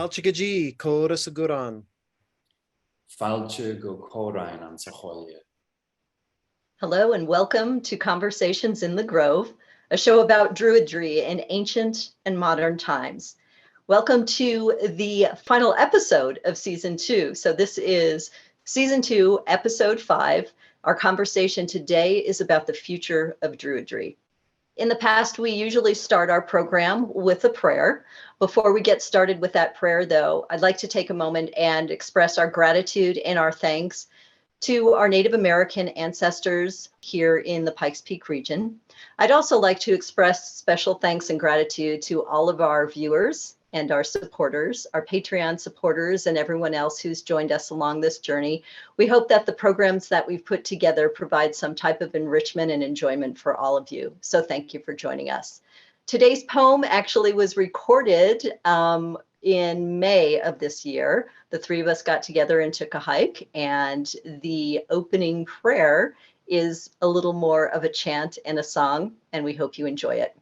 Falchagaji, Kora Saguran. Falche go korain an Saholia. Hello and welcome to Conversations in the Grove, a show about Druidry in ancient and modern times. Welcome to the final episode of season 2. So this is season 2, episode 5. Our conversation today is about the future of Druidry. In the past, we usually start our program with a prayer. Before we get started with that prayer, though, I'd like to take a moment and express our gratitude and our thanks to our Native American ancestors here in the Pikes Peak region. I'd also like to express special thanks and gratitude to all of our viewers and our supporters, our Paytreon supporters, and everyone else who's joined us along this journey. We hope that the programs that we've put together provide some type of enrichment and enjoyment for all of you. So thank you for joining us. Today's poem actually was recorded in May of this year. The three of us got together and took a hike, and the opening prayer is a little more of a chant and a song, and we hope you enjoy it.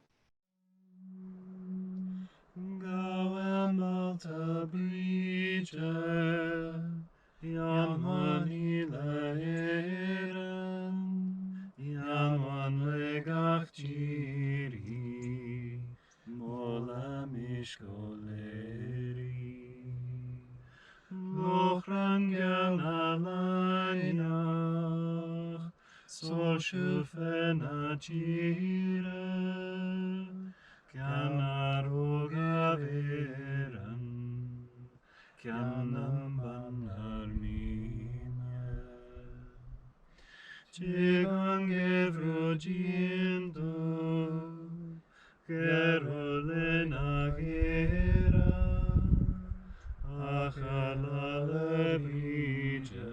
Sol shufena chire, canaro gaveran, canam banarmine. Chigange frugindo, kerolena gera, achalale brige.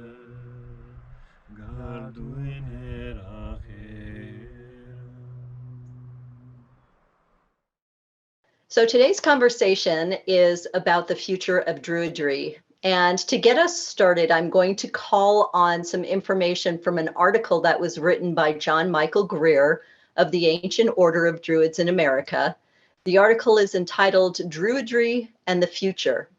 So today's conversation is about the future of Druidry. And to get us started, I'm going to call on some information from an article that was written by John Michael Greer of the Ancient Order of Druids in America. The article is entitled Druidry and the Future.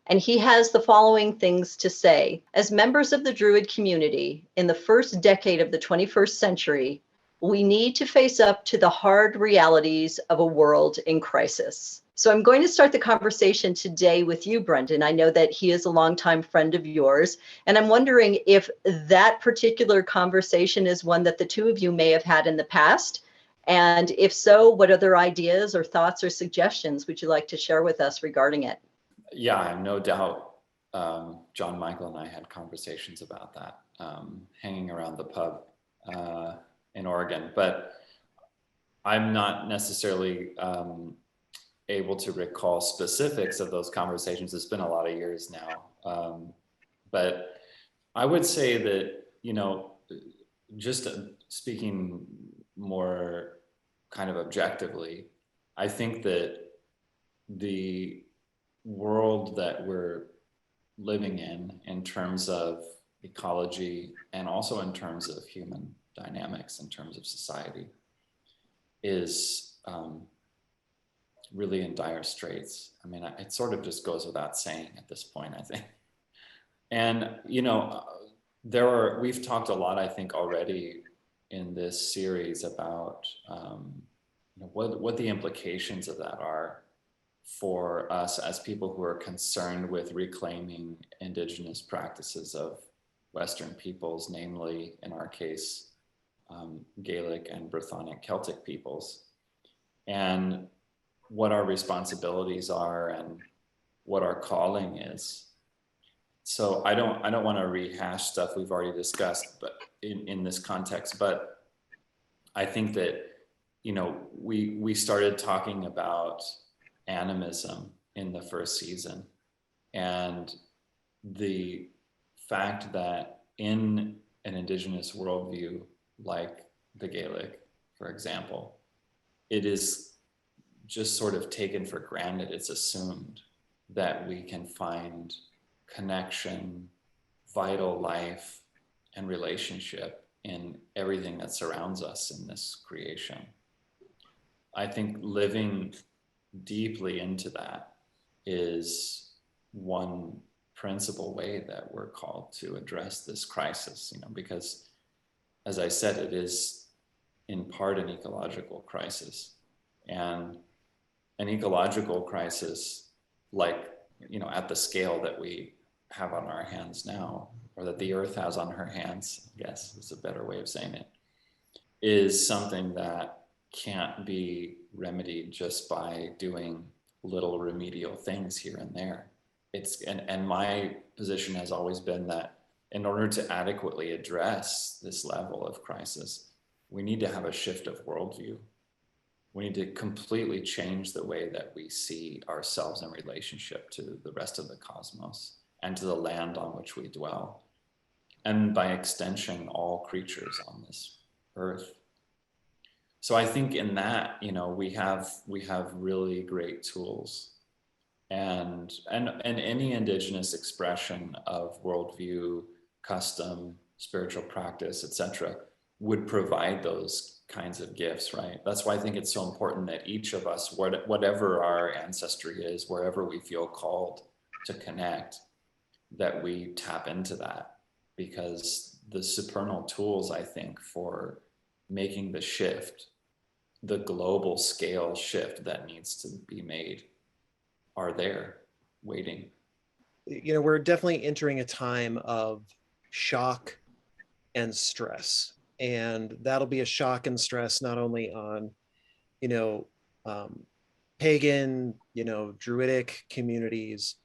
And he has the following things to say. As members of the Druid community in the first decade of the 21st century, we need to face up to the hard realities of a world in crisis. So I'm going to start the conversation today with you, Brendan. I know that he is a longtime friend of yours, and I'm wondering if that particular conversation is one that the two of you may have had in the past. And if so, what other ideas or thoughts or suggestions would you like to share with us regarding it? Yeah, I have no doubt John Michael and I had conversations about that, hanging around the pub in Oregon, but I'm not necessarily able to recall specifics of those conversations. It's been a lot of years now. But I would say that, just speaking more kind of objectively, I think that the world that we're living in terms of ecology and also in terms of human dynamics, in terms of society, is really in dire straits. I mean, it sort of just goes without saying at this point, I think. And, we've talked a lot, I think, already in this series about what the implications of that are for us as people who are concerned with reclaiming indigenous practices of Western peoples, namely, in our case, Gaelic and Brythonic Celtic peoples, and what our responsibilities are and what our calling is. So I don't want to rehash stuff we've already discussed, but in this context, but I think that, we started talking about animism in the first season, and the fact that in an indigenous worldview like the Gaelic, for example, it is just sort of taken for granted, it's assumed that we can find connection, vital life, and relationship in everything that surrounds us in this creation. I think living deeply into that is one principal way that we're called to address this crisis, because as I said, it is in part an ecological crisis, and an ecological crisis like, at the scale that we have on our hands now, or that the earth has on her hands, I guess is a better way of saying it, is something that can't be remedied just by doing little remedial things here and there. And my position has always been that in order to adequately address this level of crisis, we need to have a shift of worldview. We need to completely change the way that we see ourselves in relationship to the rest of the cosmos and to the land on which we dwell. And by extension, all creatures on this earth. So I think in that, we have really great tools, and any indigenous expression of worldview, custom, spiritual practice, etc., would provide those kinds of gifts, right? That's why I think it's so important that each of us, whatever our ancestry is, wherever we feel called to connect, that we tap into that, because the supernal tools, I think, for making the shift, the global scale shift that needs to be made, are there waiting. We're definitely entering a time of shock and stress, and that'll be a shock and stress not only on pagan, druidic communities,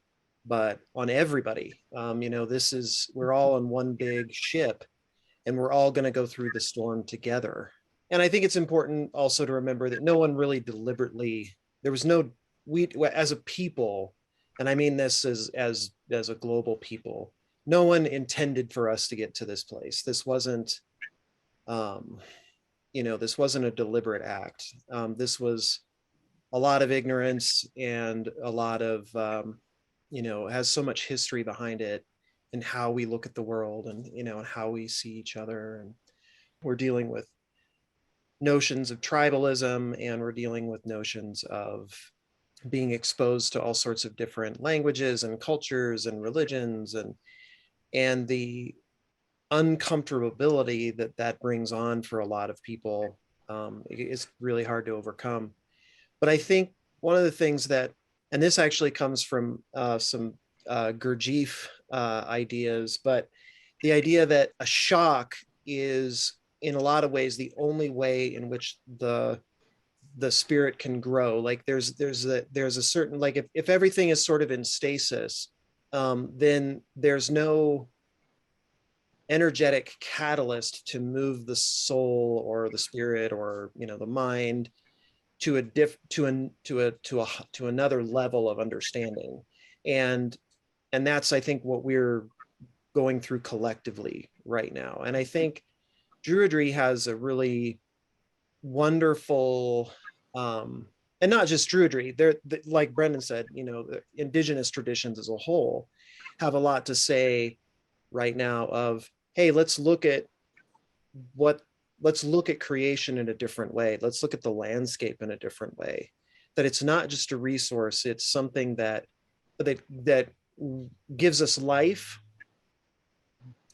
but on everybody. We're all on one big ship, and we're all going to go through the storm together. And I think it's important also to remember that no one really deliberately, we as a people, and I mean this as a global people, no one intended for us to get to this place. This wasn't, this wasn't a deliberate act. This was a lot of ignorance, and a lot of, has so much history behind it, and how we look at the world, and, and how we see each other. And we're dealing with notions of tribalism, and we're dealing with notions of being exposed to all sorts of different languages and cultures and religions, and the uncomfortability that brings on for a lot of people is really hard to overcome. But I think one of the things that, and this actually comes from some Gurdjieff ideas, but the idea that a shock is in a lot of ways the only way in which the spirit can grow. Like there's a certain, like if everything is sort of in stasis, then there's no energetic catalyst to move the soul or the spirit or the mind to another level of understanding. And that's, I think, what we're going through collectively right now. And I think Druidry has a really wonderful, and not just Druidry, like Brendan said, the indigenous traditions as a whole have a lot to say right now of, hey, let's look at creation in a different way. Let's look at the landscape in a different way. That it's not just a resource, it's something that gives us life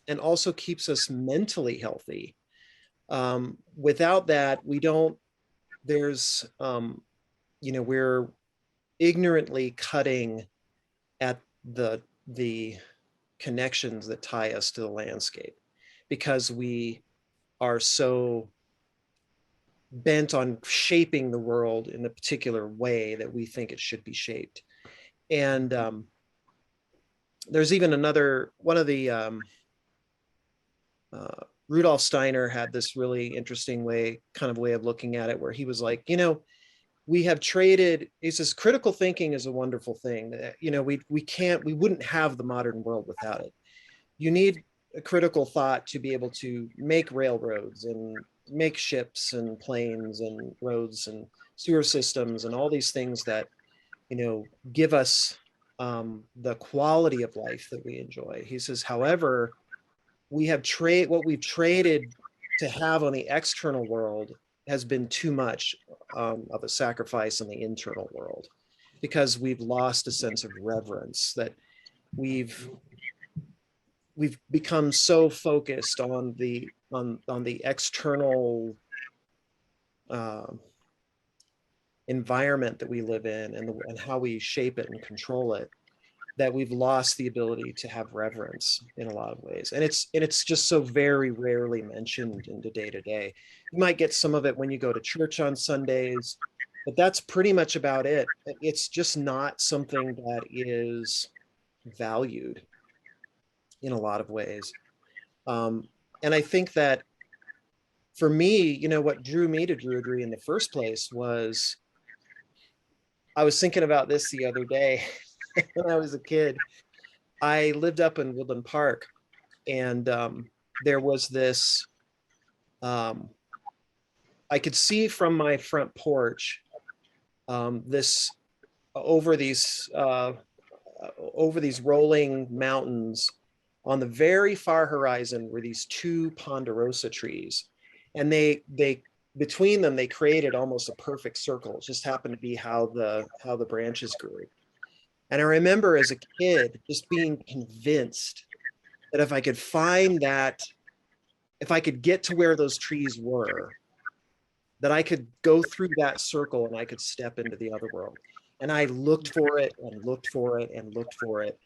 and also keeps us mentally healthy. Without that, we're ignorantly cutting at the connections that tie us to the landscape, because we are so bent on shaping the world in a particular way that we think it should be shaped. And there's even one of the Rudolf Steiner had this really interesting way of looking at it, where he was like, we have traded, he says, critical thinking is a wonderful thing. We wouldn't have the modern world without it. You need a critical thought to be able to make railroads and make ships and planes and roads and sewer systems and all these things that, give us the quality of life that we enjoy. He says, however, what we've traded to have on the external world has been too much of a sacrifice on the internal world, because we've lost a sense of reverence, that we've become so focused on the external environment that we live in, and how we shape it and control it, that we've lost the ability to have reverence in a lot of ways. And it's just so very rarely mentioned in the day-to-day. You might get some of it when you go to church on Sundays, but that's pretty much about it. It's just not something that is valued in a lot of ways. And I think that for me, you know, what drew me to Druidry in the first place was, I was thinking about this the other day. When I was a kid, I lived up in Woodland Park, and there was this, I could see from my front porch, this over these rolling mountains. On the very far horizon were these two ponderosa trees, and they between them they created almost a perfect circle. It just happened to be how the branches grew. And I remember as a kid just being convinced that if I could find that, if I could get to where those trees were, that I could go through that circle and I could step into the other world. And I looked for it and looked for it and looked for it.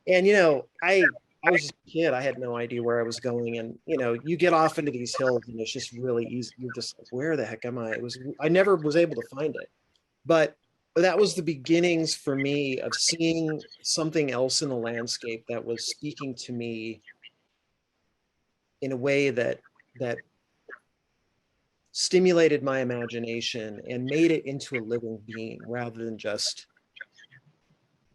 And, you know, I was just a kid. I had no idea where I was going. And, you know, you get off into these hills and it's just really easy. You're just like, where the heck am I? I never was able to find it. But that was the beginnings for me of seeing something else in the landscape that was speaking to me in a way that stimulated my imagination and made it into a living being rather than just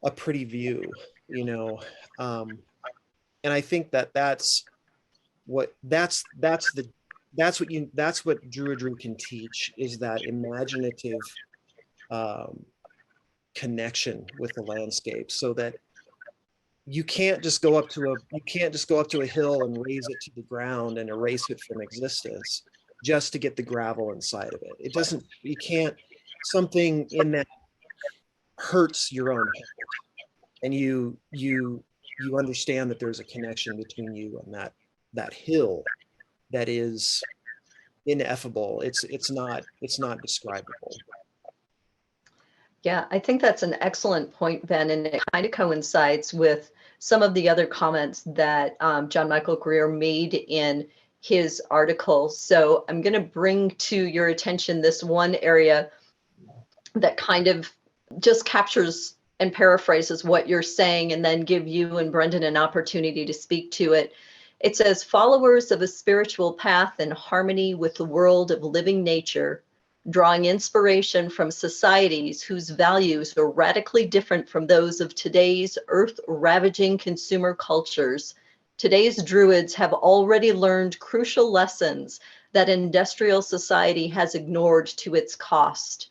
a pretty view, you know. And I think that's what Druidry can teach, is that imaginative connection with the landscape, so that you can't just go up to a hill and raise it to the ground and erase it from existence just to get the gravel inside of it. You can't, something in that hurts your own heart, and you understand that there's a connection between you and that hill that is ineffable. It's not describable. Yeah, I think that's an excellent point, Ben, and it kind of coincides with some of the other comments that John Michael Greer made in his article. So I'm going to bring to your attention this one area that kind of just captures and paraphrases what you're saying, and then give you and Brendan an opportunity to speak to it. It says, followers of a spiritual path in harmony with the world of living nature, drawing inspiration from societies whose values are radically different from those of today's earth-ravaging consumer cultures. Today's Druids have already learned crucial lessons that industrial society has ignored to its cost: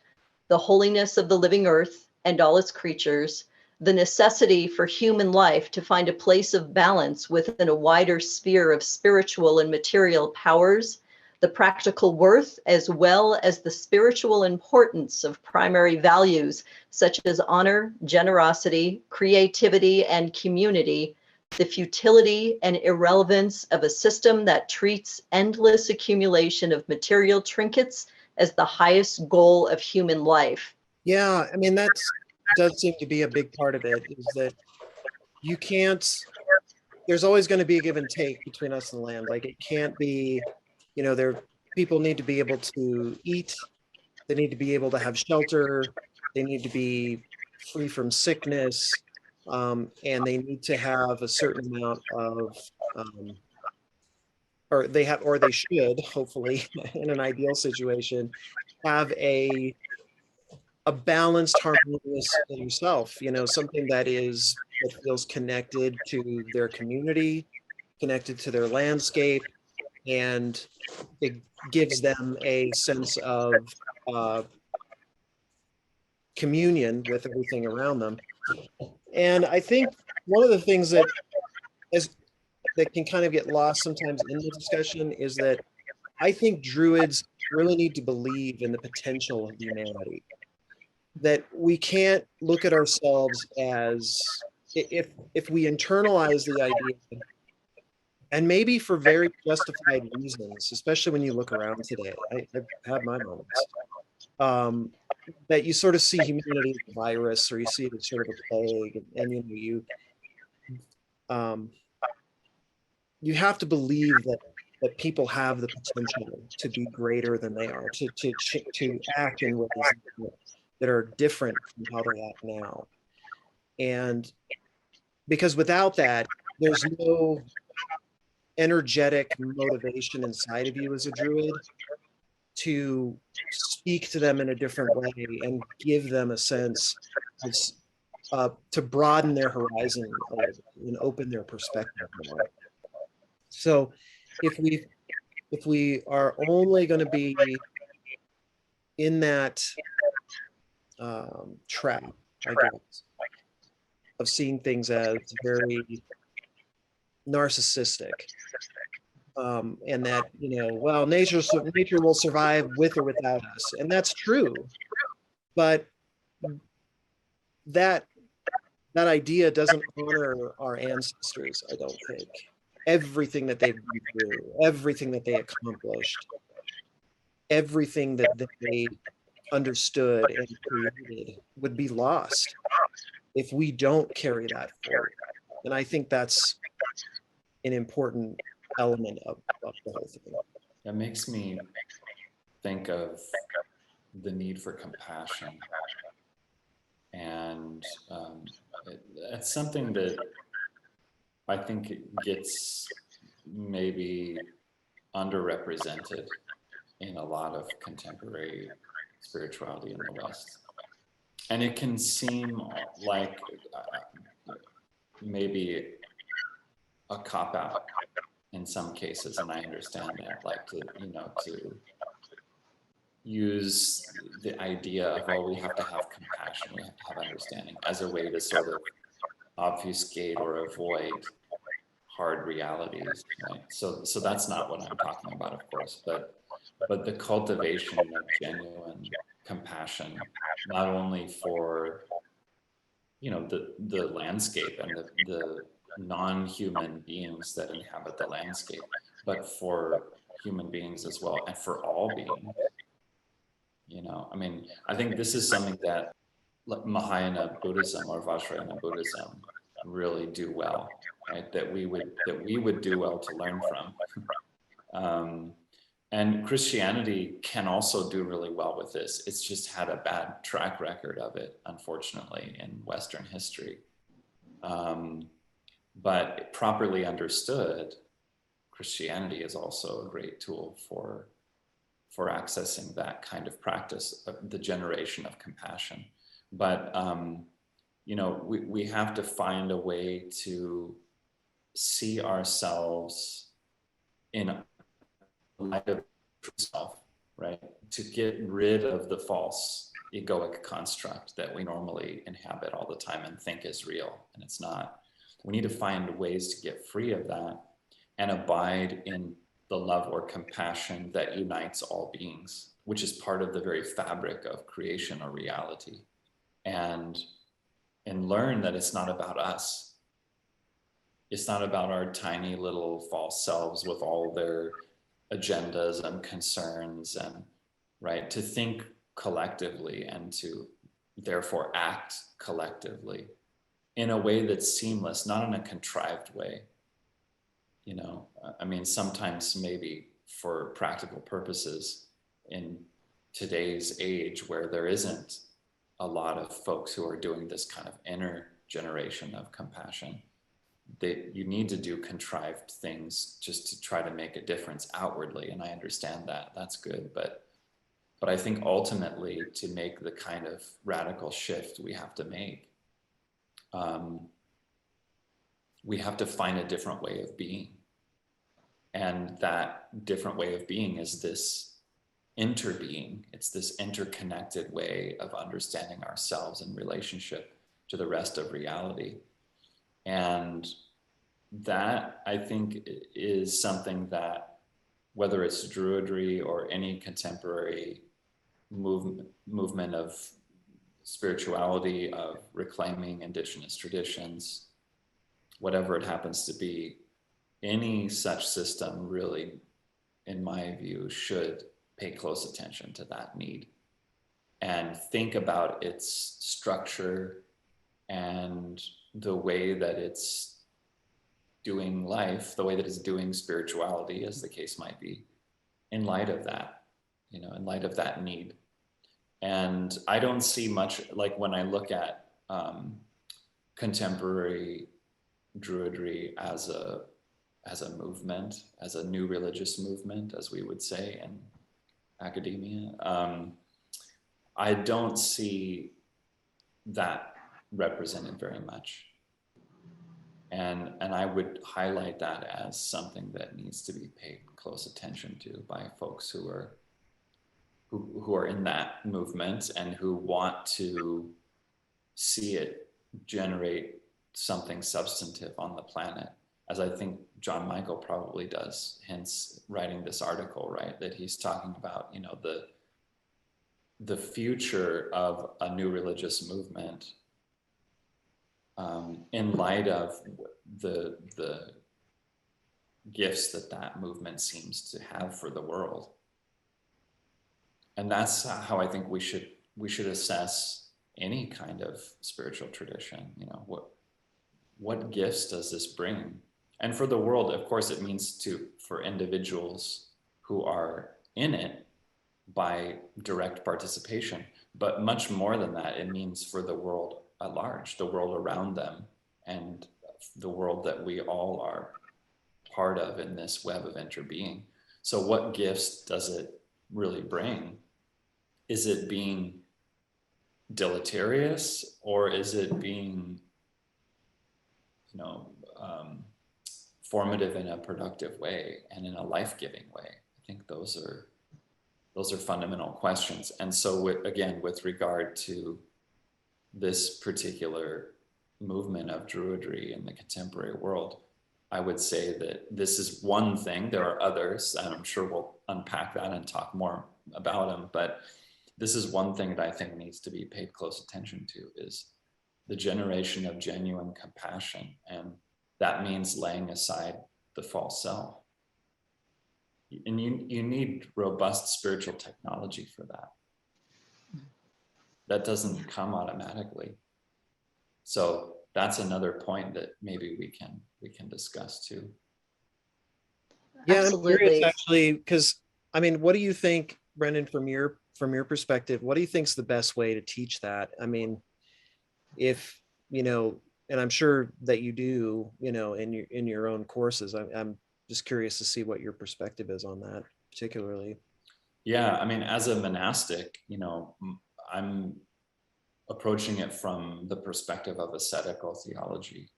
the holiness of the living earth and all its creatures, the necessity for human life to find a place of balance within a wider sphere of spiritual and material powers, the practical worth as well as the spiritual importance of primary values such as honor, generosity, creativity, and community, the futility and irrelevance of a system that treats endless accumulation of material trinkets as the highest goal of human life. Yeah, I mean, that does seem to be a big part of it, is that you can't, there's always going to be a give and take between us and the land. Like, it can't be, you know, people need to be able to eat, they need to be able to have shelter, they need to be free from sickness, and they need to have a certain amount of, or they should, hopefully, in an ideal situation, have a balanced, harmonious in yourself, you know, something that feels connected to their community, connected to their landscape, and it gives them a sense of communion with everything around them. And I think one of the things that can kind of get lost sometimes in the discussion is that I think Druids really need to believe in the potential of humanity. That we can't look at ourselves as if we internalize the idea, and maybe for very justified reasons, especially when you look around today, I've had my moments, that you sort of see humanity as a virus, or you see it as sort of a plague, and you have to believe that people have the potential to be greater than they are, to act in ways that are different from how they act now. And because without that, there's no energetic motivation inside of you as a druid to speak to them in a different way and give them a sense of, to broaden their horizon and open their perspective more. So if we are only going to be in that trap, I guess, of seeing things as very narcissistic, and that, well, nature will survive with or without us, and that's true, but that idea doesn't honor our ancestors, I don't think. Everything that they've been through, everything that they accomplished, everything that they understood and created would be lost if we don't carry that forward. And I think that's an important element of the whole thing. It makes me think of the need for compassion. And it's something that I think gets maybe underrepresented in a lot of contemporary spirituality in the West. And it can seem like maybe a cop-out in some cases, and I understand that, like to use the idea of, oh, we have to have compassion, we have to have understanding, as a way to sort of obfuscate or avoid hard realities, right? So that's not what I'm talking about, of course, but the cultivation of genuine compassion, not only for the landscape and the non-human beings that inhabit the landscape, but for human beings as well, and for all beings. I mean, I think this is something that Mahayana Buddhism or Vajrayana Buddhism really do well, right? That we would do well to learn from. And Christianity can also do really well with this. It's just had a bad track record of it, unfortunately, in Western history. But properly understood, Christianity is also a great tool for accessing that kind of practice, the generation of compassion. But we have to find a way to see ourselves in light of self, right? To get rid of the false egoic construct that we normally inhabit all the time and think is real, and it's not. We need to find ways to get free of that and abide in the love or compassion that unites all beings, which is part of the very fabric of creation or reality. And learn that it's not about us. It's not about our tiny little false selves with all their agendas and concerns, and right, to think collectively and to therefore act collectively in a way that's seamless, not in a contrived way. I mean, sometimes maybe for practical purposes in today's age where there isn't a lot of folks who are doing this kind of inner generation of compassion, you need to do contrived things just to try to make a difference outwardly. And I understand that, that's good. But I think ultimately, to make the kind of radical shift we have to make, we have to find a different way of being. And that different way of being is this interbeing. It's this interconnected way of understanding ourselves in relationship to the rest of reality. And that, I think, is something that, whether it's Druidry or any contemporary movement of spirituality, of reclaiming indigenous traditions, whatever it happens to be, any such system really, in my view, should pay close attention to that need and think about its structure and the way that it's doing life, the way that it's doing spirituality, as the case might be, in light of that, in light of that need. And I don't see much, like when I look at contemporary Druidry as a movement, as a new religious movement, as we would say in academia, I don't see that represented very much. And I would highlight that as something that needs to be paid close attention to by folks who are in that movement and who want to see it generate something substantive on the planet, as I think John Michael probably does, hence writing this article, right? That he's talking about, the future of a new religious movement in light of the gifts that movement seems to have for the world. And that's how I think we should assess any kind of spiritual tradition. What gifts does this bring? And for the world, of course, it means for individuals who are in it by direct participation, but much more than that, it means for the world at large, the world around them, and the world that we all are part of in this web of interbeing. So what gifts does it really bring? Is it being deleterious, or is it being, formative in a productive way and in a life-giving way? I think those are fundamental questions. And so with regard to this particular movement of Druidry in the contemporary world, I would say that this is one thing. There are others, and I'm sure we'll unpack that and talk more about them, but this is one thing that I think needs to be paid close attention to, is the generation of genuine compassion. And that means laying aside the false self. And you need robust spiritual technology for that. That doesn't come automatically. So that's another point that maybe we can discuss too. Yeah, Absolutely. I'm curious actually, because what do you think, Brendan, from your perspective, what do you think is the best way to teach that? If and I'm sure that you do, in your own courses. I'm just curious to see what your perspective is on that particularly. Yeah, as a monastic, I'm approaching it from the perspective of ascetical theology,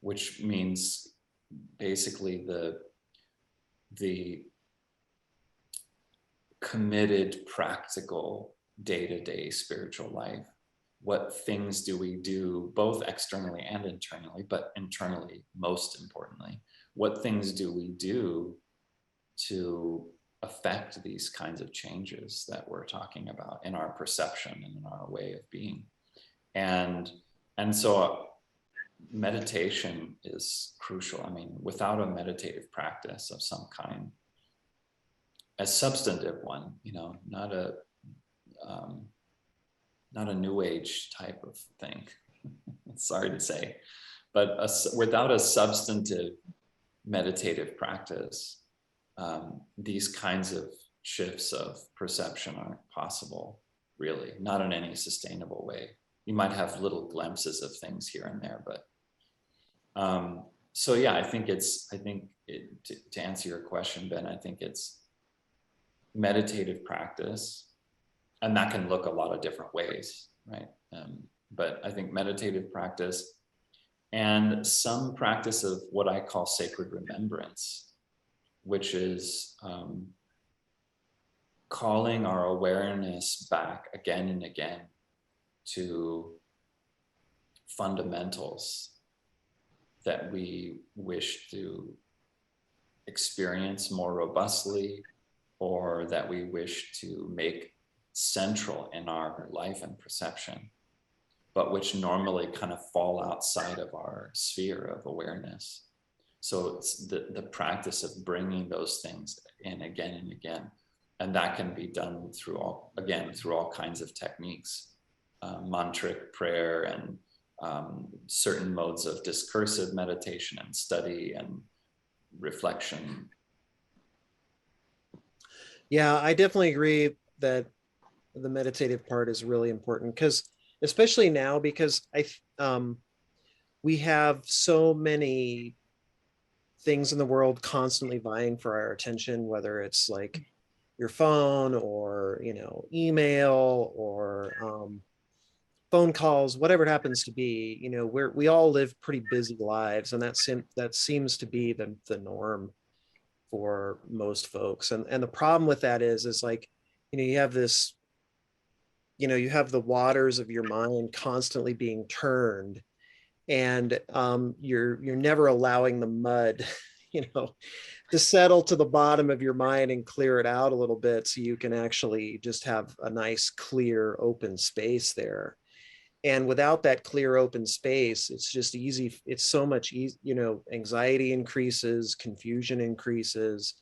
which means basically the committed, practical, day-to-day spiritual life. What things do we do, both externally and internally, but internally most importantly? What things do we do to affect these kinds of changes that we're talking about in our perception and in our way of being? And so meditation is crucial. Without a meditative practice of some kind, a substantive one, not a new age type of thing, sorry to say, but without a substantive meditative practice, these kinds of shifts of perception aren't possible, really, not in any sustainable way. You might have little glimpses of things here and there, but so yeah, to answer your question, Ben, I think it's meditative practice, and that can look a lot of different ways, right? But I think meditative practice and some practice of what I call sacred remembrance, which is calling our awareness back again and again to fundamentals that we wish to experience more robustly, or that we wish to make central in our life and perception. but which normally kind of fall outside of our sphere of awareness. So it's the practice of bringing those things in again and again. And that can be done through all kinds of techniques, mantric prayer and certain modes of discursive meditation and study and reflection. Yeah, I definitely agree that the meditative part is really important, because especially now, because we have so many things in the world constantly vying for our attention, whether it's like your phone or, you know, email or phone calls, whatever it happens to be. You know, we all live pretty busy lives, and that seems to be the norm for most folks. And the problem with that is like, you know, you have this, you know, you have the waters of your mind constantly being turned, and you're never allowing the mud, you know, to settle to the bottom of your mind and clear it out a little bit, so you can actually just have a nice, clear, open space there. And without that clear, open space, it's just easy. It's so much easy, you know, anxiety increases, confusion increases,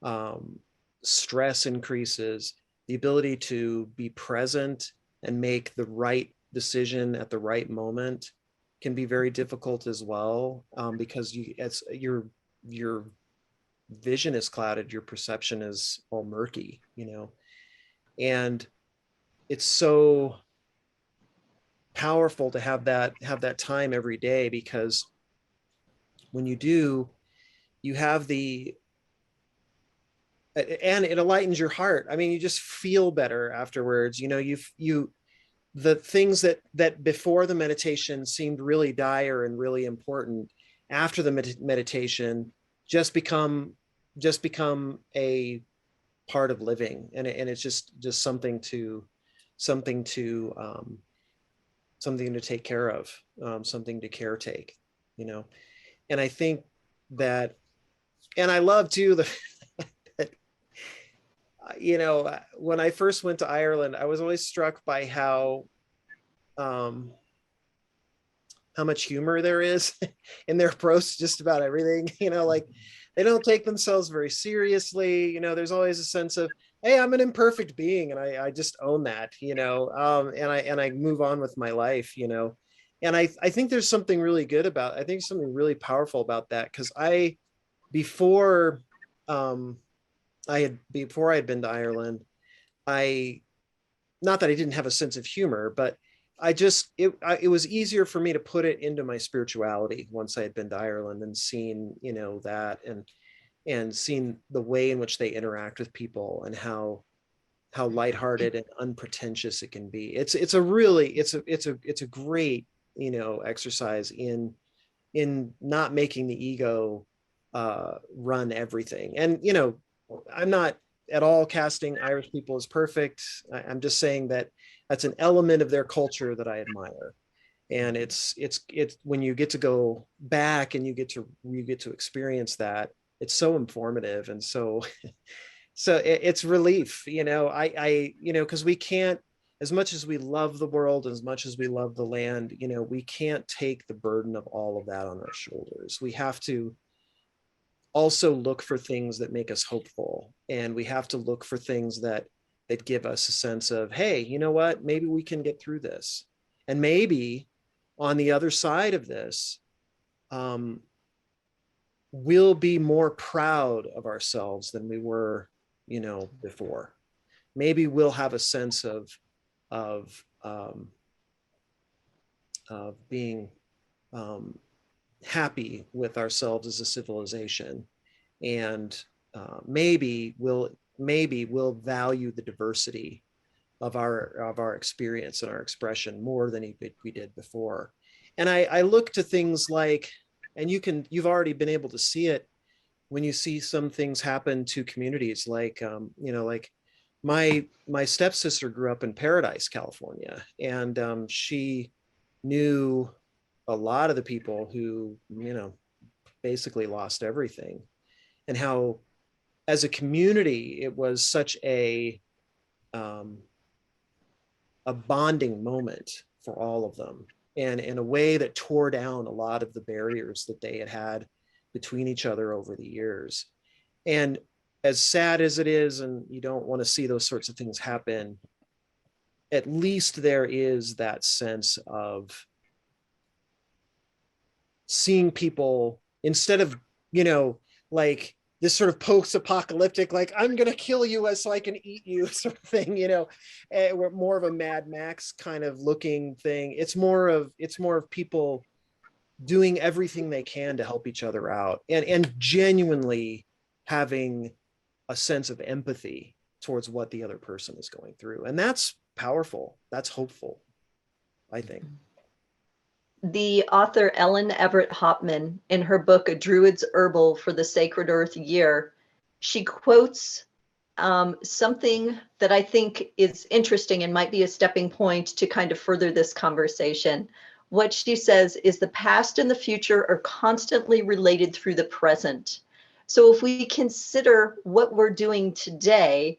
um, stress increases. The ability to be present and make the right decision at the right moment can be very difficult as well, because your vision is clouded, your perception is all murky, you know. And it's so powerful to have that time every day, because when you do, you have the, and it enlightens your heart. I mean, you just feel better afterwards. You know, the things that before the meditation seemed really dire and really important, after the meditation just become a part of living. And it's just something to something to take care of, something to caretake, you know. And I think that, and I love too the you know, when I first went to Ireland, I was always struck by um, how much humor there is in their approach to just about everything. You know, like they don't take themselves very seriously. You know, there's always a sense of, hey, I'm an imperfect being, and I just own that. You know, and I move on with my life. You know, and I think there's something really good about. I think something really powerful about that, because before um, before I had been to Ireland, I, not that I didn't have a sense of humor, but it was easier for me to put it into my spirituality once I had been to Ireland and seen, you know, that, and seen the way in which they interact with people, and how lighthearted and unpretentious it can be. It's a really, it's a great, you know, exercise in not making the ego run everything. And, you know, I'm not at all casting Irish people as perfect. I'm just saying that that's an element of their culture that I admire. And it's when you get to go back and you get to experience that, it's so informative. And so it's relief, you know. You know, because we can't, as much as we love the world, as much as we love the land, you know, we can't take the burden of all of that on our shoulders. We have to also look for things that make us hopeful, and we have to look for things that give us a sense of, hey, you know what, maybe we can get through this, and maybe on the other side of this, we'll be more proud of ourselves than we were, you know, before. Maybe we'll have a sense of being happy with ourselves as a civilization, and maybe we'll value the diversity of our experience and our expression more than we did before. And I look to things like, and you've already been able to see it when you see some things happen to communities, like you know, like my stepsister grew up in Paradise, California, and she knew a lot of the people who, you know, basically lost everything, and how as a community it was such a bonding moment for all of them, and in a way that tore down a lot of the barriers that they had had between each other over the years. And as sad as it is, and you don't want to see those sorts of things happen, at least there is that sense of seeing people, instead of, like this sort of post-apocalyptic, like I'm gonna kill you so I can eat you sort of thing, we're more of a Mad Max kind of looking thing. It's more of people doing everything they can to help each other out, and genuinely having a sense of empathy towards what the other person is going through. And that's powerful. That's hopeful, I think. The author Ellen Everett Hopman, in her book, A Druid's Herbal for the Sacred Earth Year, she quotes something that I think is interesting and might be a stepping point to kind of further this conversation. What she says is the past and the future are constantly related through the present. So if we consider what we're doing today,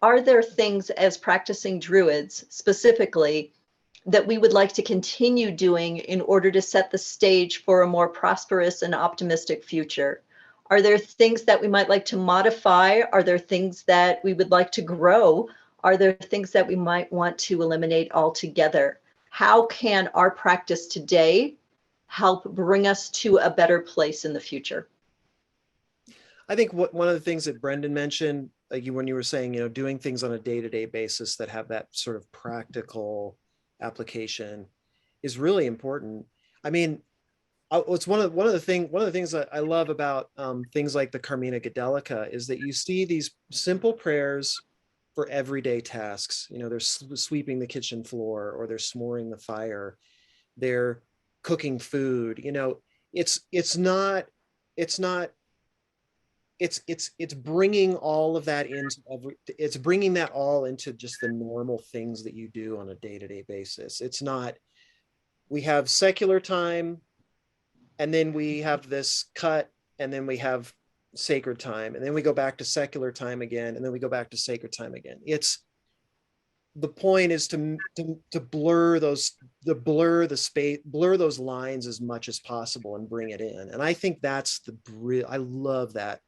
are there things as practicing Druids specifically that we would like to continue doing in order to set the stage for a more prosperous and optimistic future? Are there things that we might like to modify? Are there things that we would like to grow? Are there things that we might want to eliminate altogether? How can our practice today help bring us to a better place in the future? I think one of the things that Brendan mentioned, like when you were saying, doing things on a day-to-day basis that have that sort of practical application is really important. I mean, it's one of the things that I love about things like the Carmina Gadelica is that you see these simple prayers for everyday tasks. They're sweeping the kitchen floor, or they're s'moring the fire, they're cooking food. It's bringing all of that into it's bringing that all into just the normal things that you do on a day-to-day basis. It's not, we have secular time, and then we have this cut, and then we have sacred time, and then we go back to secular time again, and then we go back to sacred time again. It's, the point is to blur those lines as much as possible and bring it in. And I think that's I love that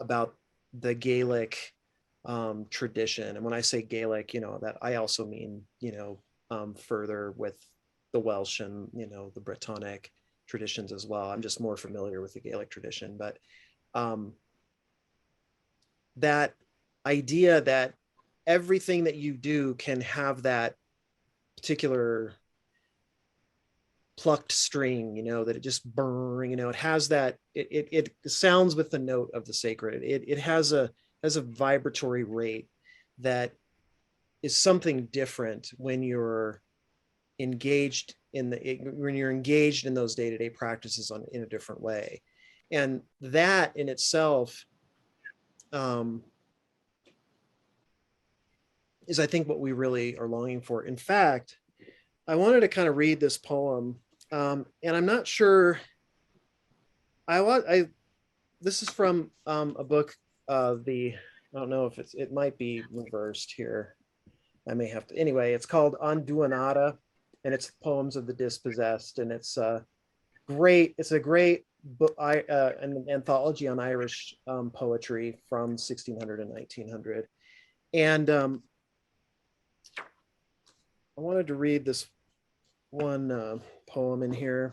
about the Gaelic tradition. And when I say Gaelic, that I also mean, further with the Welsh and, the Brittonic traditions as well. I'm just more familiar with the Gaelic tradition, but that idea that everything that you do can have that particular plucked string, that it just it has that, it sounds with the note of the sacred. It has a vibratory rate that is something different when you're engaged in those day-to-day practices in a different way. And that in itself is, I think, what we really are longing for. In fact, I wanted to kind of read this poem, and I'm not sure. This is from a book. I don't know if it might be reversed here. I may have to. Anyway, it's called Anduanada, and it's Poems of the Dispossessed, and it's great. It's a great book, an anthology on Irish poetry from 1600 and 1900, and I wanted to read this one poem in here.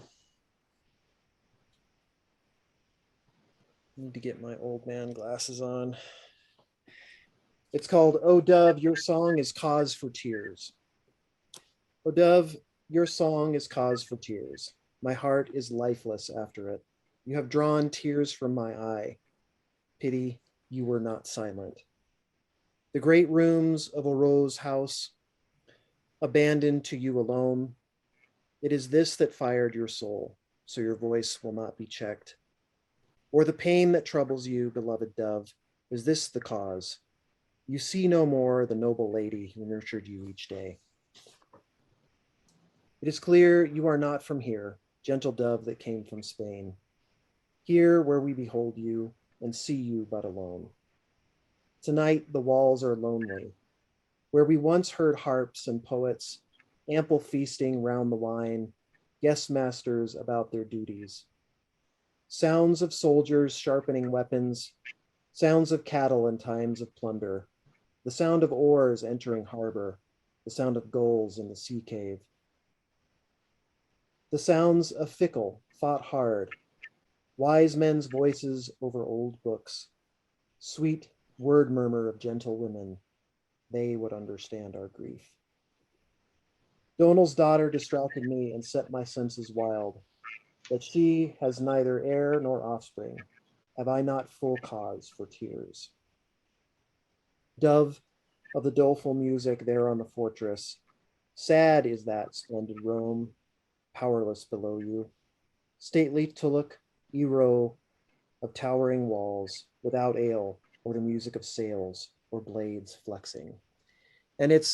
I need to get my old man glasses on. It's called, "O Dove, your song is cause for tears. O Dove, your song is cause for tears. My heart is lifeless after it. You have drawn tears from my eye. Pity you were not silent. The great rooms of a rose house, abandoned to you alone. It is this that fired your soul, so your voice will not be checked. Or the pain that troubles you, beloved dove, is this the cause? You see no more the noble lady who nurtured you each day. It is clear you are not from here, gentle dove that came from Spain. Here where we behold you and see you but alone. Tonight the walls are lonely. Where we once heard harps and poets, ample feasting round the wine, guest masters about their duties. Sounds of soldiers sharpening weapons, sounds of cattle in times of plunder, the sound of oars entering harbor, the sound of gulls in the sea cave. The sounds of fickle, fought hard, wise men's voices over old books, sweet word murmur of gentle women, they would understand our grief. Donal's daughter distracted me and set my senses wild, that she has neither heir nor offspring. Have I not full cause for tears? Dove of the doleful music there on the fortress, sad is that splendid Rome, powerless below you. Stately Tulloch, Ero of towering walls, without ale or the music of sails or blades flexing. And it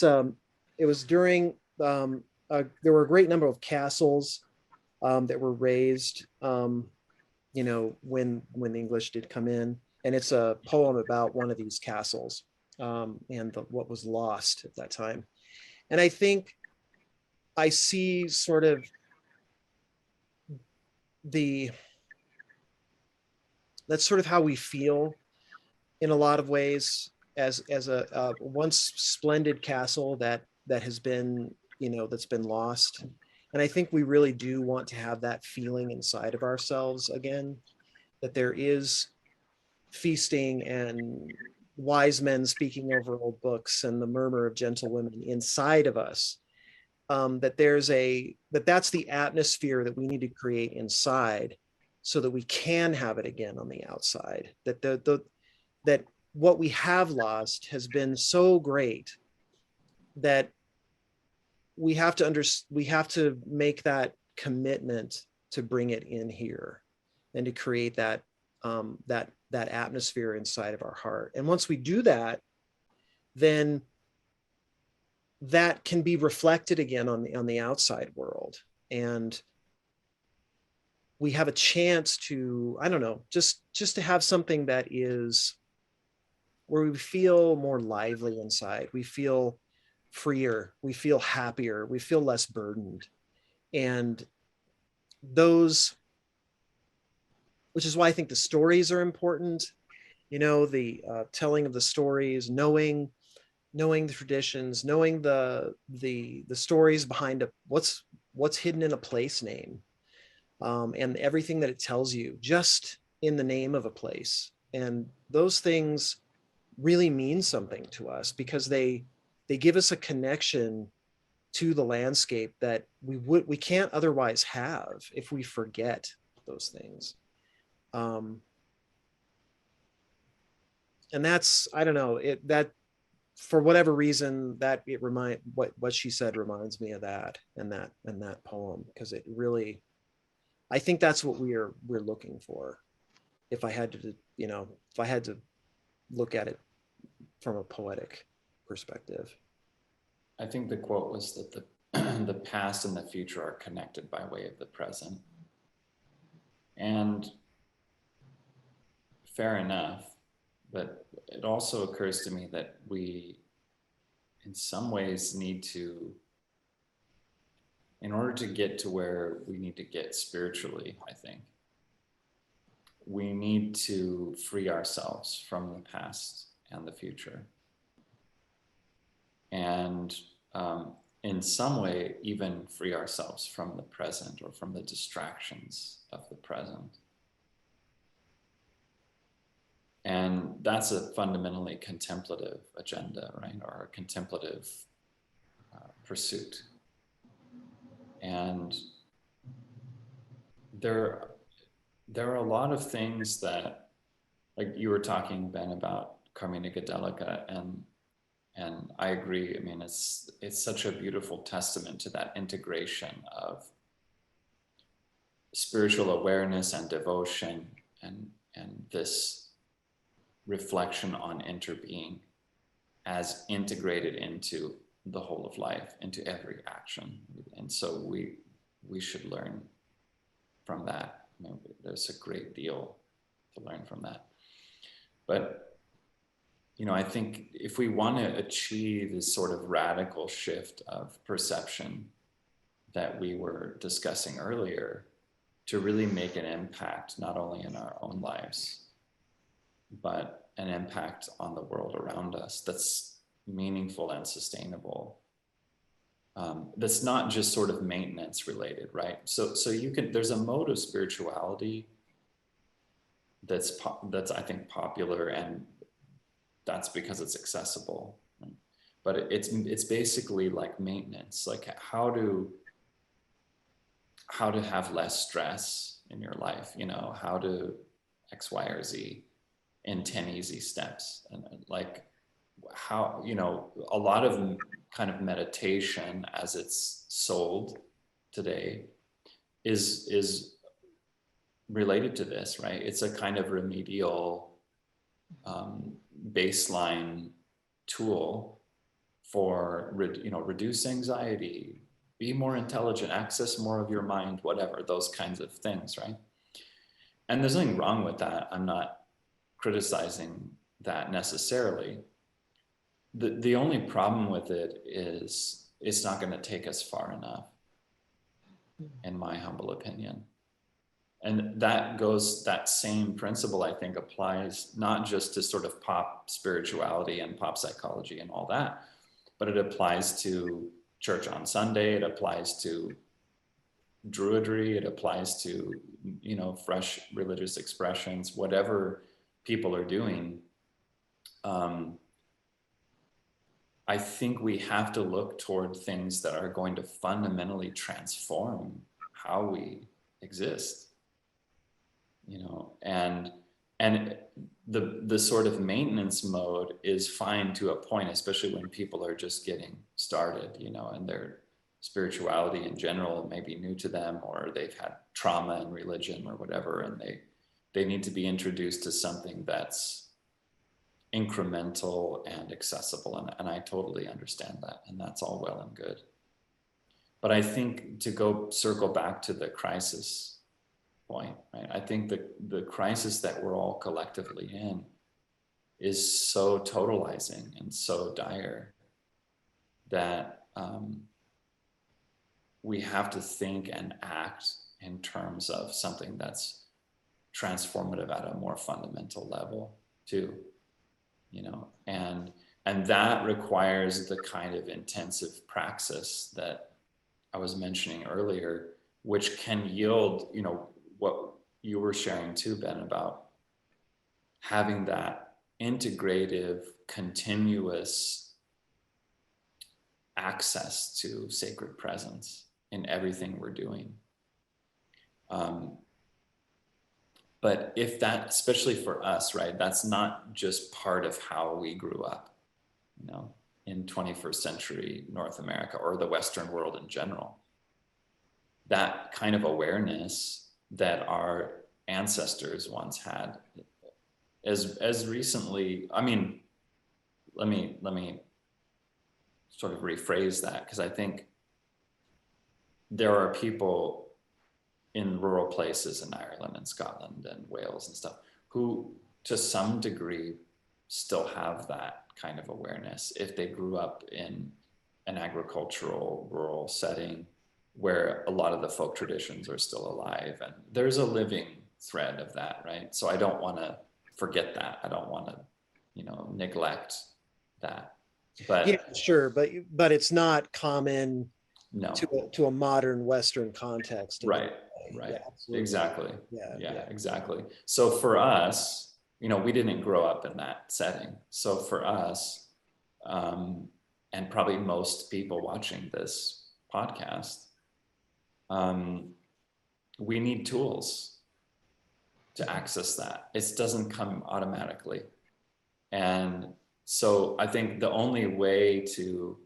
was during there were a great number of castles that were raised, when the English did come in, and it's a poem about one of these castles and what was lost at that time. And I think I see sort of that's sort of how we feel in a lot of ways as a once splendid castle that has been that's been lost. And I think we really do want to have that feeling inside of ourselves again, that there is feasting and wise men speaking over old books and the murmur of gentle women inside of us. That's the atmosphere that we need to create inside so that we can have it again on the outside. That what we have lost has been so great that we have to make that commitment to bring it in here and to create that atmosphere inside of our heart. And once we do that, then that can be reflected again on the outside world. And we have a chance to, I don't know, just to have something that is where we feel more lively inside. We feel freer, we feel happier, we feel less burdened. And which is why I think the stories are important, the telling of the stories, knowing the traditions, knowing the stories behind what's hidden in a place name, and everything that it tells you just in the name of a place. And those things really mean something to us because they give us a connection to the landscape that we can't otherwise have if we forget those things. And that's, I don't know, that for whatever reason that what she said reminds me of that and that poem, because it really, I think that's what we're looking for. If I had to look at it from a poetic perspective. I think the quote was that the past and the future are connected by way of the present. And fair enough, but it also occurs to me that we, in some ways, need to, in order to get to where we need to get spiritually, I think, we need to free ourselves from the past and the future. And in some way, even free ourselves from the present or from the distractions of the present. And that's a fundamentally contemplative agenda, right? Or a contemplative pursuit. And there are a lot of things that, like you were talking, Ben, about Carmina Gadelica, and I agree. I mean, it's such a beautiful testament to that integration of spiritual awareness and devotion and this reflection on interbeing as integrated into the whole of life, into every action. And so we should learn from that. I mean, there's a great deal to learn from that. But I think if we want to achieve this sort of radical shift of perception that we were discussing earlier, to really make an impact, not only in our own lives, but an impact on the world around us that's meaningful and sustainable. That's not just sort of maintenance related, right? So there's a mode of spirituality that's I think popular, and that's because it's accessible. Right? But it's basically like maintenance, like how to have less stress in your life, how to X, Y, or Z in 10 easy steps. And like how, a lot of kind of meditation as it's sold today is related to this, right? It's a kind of remedial baseline tool for, reduce anxiety, be more intelligent, access more of your mind, whatever, those kinds of things, right? And there's nothing wrong with that. I'm not criticizing that necessarily. The only problem with it is it's not going to take us far enough, in my humble opinion. And that same principle, I think, applies not just to sort of pop spirituality and pop psychology and all that, but it applies to church on Sunday. It applies to Druidry. It applies to, fresh religious expressions, whatever people are doing. I think we have to look toward things that are going to fundamentally transform how we exist, and the sort of maintenance mode is fine to a point, especially when people are just getting started, and their spirituality in general may be new to them, or they've had trauma in religion or whatever, and they need to be introduced to something that's incremental and accessible. And I totally understand that. And that's all well and good. But I think to circle back to the crisis point, right? I think the crisis that we're all collectively in is so totalizing and so dire that we have to think and act in terms of something that's transformative at a more fundamental level too. And that requires the kind of intensive praxis that I was mentioning earlier, which can yield, what you were sharing too, Ben, about having that integrative, continuous access to sacred presence in everything we're doing. But if that, especially for us, right, that's not just part of how we grew up, in 21st century North America or the Western world in general. That kind of awareness that our ancestors once had, as recently, let me sort of rephrase that, because I think there are people in rural places in Ireland and Scotland and Wales and stuff who to some degree still have that kind of awareness if they grew up in an agricultural rural setting where a lot of the folk traditions are still alive, and there's a living thread of that, right? So I don't want to forget that. I don't want to, neglect that. But yeah, sure, but it's not common no, to a modern Western context. Right. Yeah, Exactly. Yeah. Exactly. So for us, we didn't grow up in that setting. So for us, and probably most people watching this podcast, we need tools to access that. It doesn't come automatically. And so I think the only way to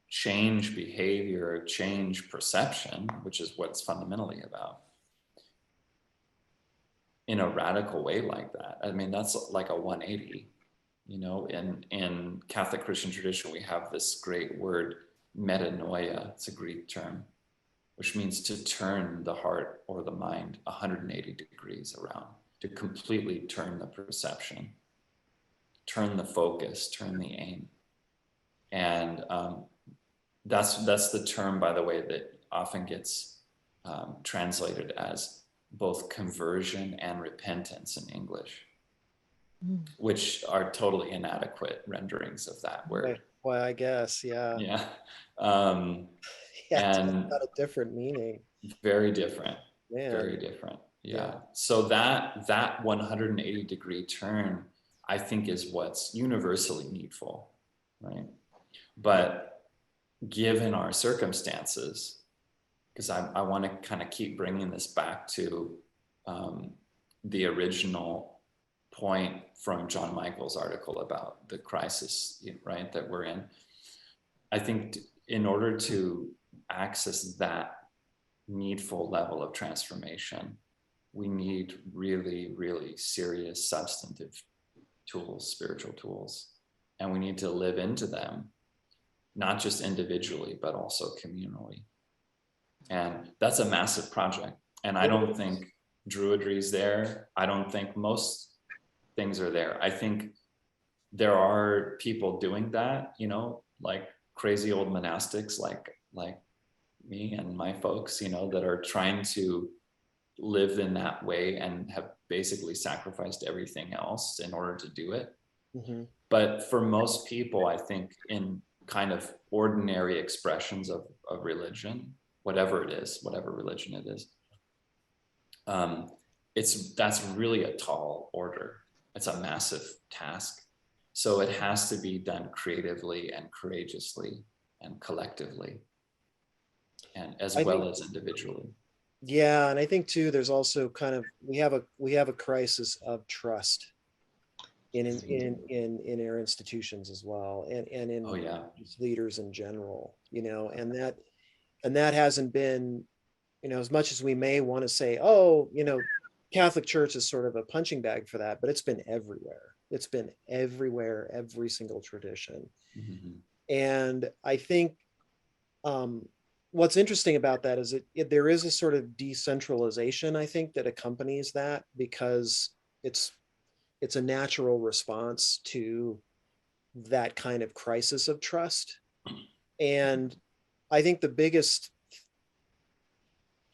change behavior, change perception, which is what it's fundamentally about, in a radical way like that. That's like a 180, in Catholic Christian tradition, we have this great word, metanoia. It's a Greek term, which means to turn the heart or the mind 180 degrees around, to completely turn the perception. turn the focus, turn the aim. And that's the term, by the way, that often gets translated as both conversion and repentance in English, which are totally inadequate renderings of that word. Well, I guess, yeah. Yeah. Yeah, And it's got a different meaning. very different. Man. Very different. Yeah. Yeah. So that 180-degree turn, I think, is what's universally needful, right? But given our circumstances, because I want to kind of keep bringing this back to the original point from John Michael's article about the crisis, right, that we're in. I think in order to access that needful level of transformation, we need really, really serious substantive tools, spiritual tools, and we need to live into them, not just individually, but also communally. And that's a massive project. And I don't think Druidry is there. I don't think most things are there. I think there are people doing that, you know, like crazy old monastics like me and my folks, you know, that are trying to live in that way and have basically sacrificed everything else in order to do it. Mm-hmm. But for most people, I think in kind of ordinary expressions of religion, whatever it is, whatever religion it is, that's really a tall order. It's a massive task. So it has to be done creatively and courageously and collectively, and as well as individually. Yeah, and I think too, there's also kind of we have a crisis of trust in our institutions as well, and in leaders in general, you know, and that hasn't been, you know, as much as we may want to say, oh, you know, Catholic Church is sort of a punching bag for that, but it's been everywhere. It's been everywhere, every single tradition. Mm-hmm. And I think what's interesting about that is there is a sort of decentralization, I think, that accompanies that, because it's a natural response to that kind of crisis of trust. And I think the biggest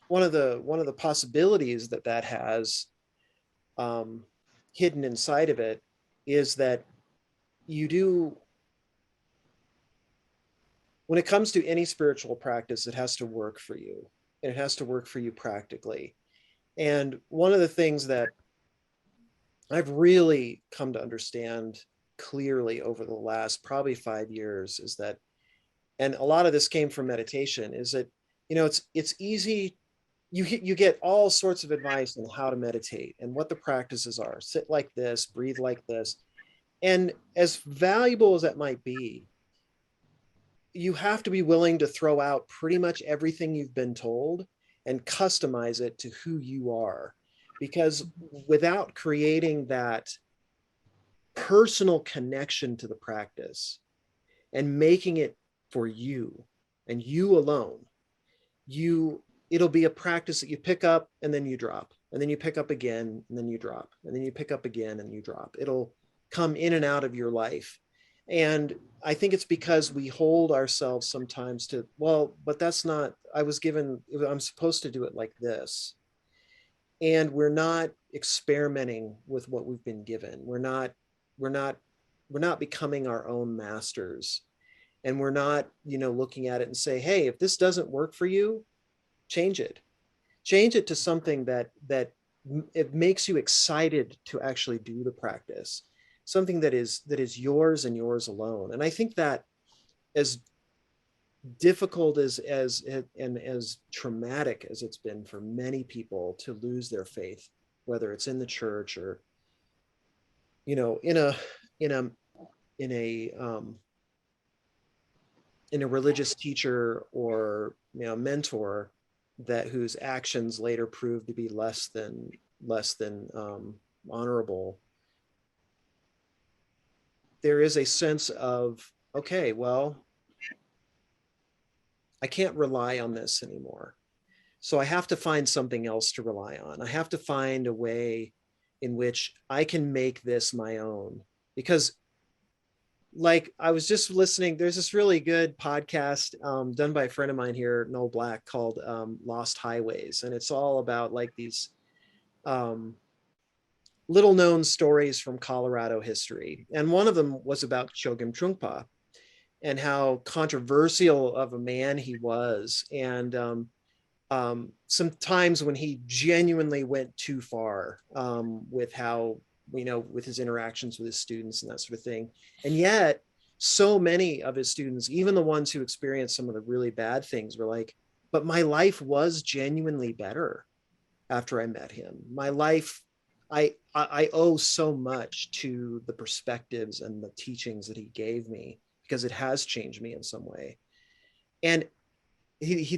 one of the possibilities that has hidden inside of it is that when it comes to any spiritual practice, it has to work for you, and it has to work for you practically. And one of the things that I've really come to understand clearly over the last probably 5 years is that, and a lot of this came from meditation, is that, you know, it's easy. You get all sorts of advice on how to meditate and what the practices are. Sit like this, breathe like this. And as valuable as that might be, you have to be willing to throw out pretty much everything you've been told and customize it to who you are. Because without creating that personal connection to the practice and making it for you and you alone, it'll be a practice that you pick up and then you drop, and then you pick up again and then you drop, and then you pick up again and you drop. It'll come in and out of your life. And I think it's because we hold ourselves sometimes to, well, but that's not, I'm supposed to do it like this. And we're not experimenting with what we've been given. We're not becoming our own masters. And we're not, you know, looking at it and say, hey, if this doesn't work for you, change it to something that it makes you excited to actually do the practice, something that is yours and yours alone. And I think that, as difficult as and as traumatic as it's been for many people to lose their faith, whether it's in the church or, you know, in a religious teacher or, you know, mentor whose actions later proved to be less than honorable, there is a sense of, okay, well, I can't rely on this anymore. So I have to find something else to rely on. I have to find a way in which I can make this my own. because like I was just listening, there's this really good podcast done by a friend of mine here, Noel Black, called Lost Highways. And it's all about like these um, little known stories from Colorado history. And one of them was about Chogyam Trungpa and how controversial of a man he was. And some times when he genuinely went too far with how, with his interactions with his students and that sort of thing. And yet so many of his students, even the ones who experienced some of the really bad things, were like, but my life was genuinely better after I met him. My life, I owe so much to the perspectives and the teachings that he gave me, because it has changed me in some way. And they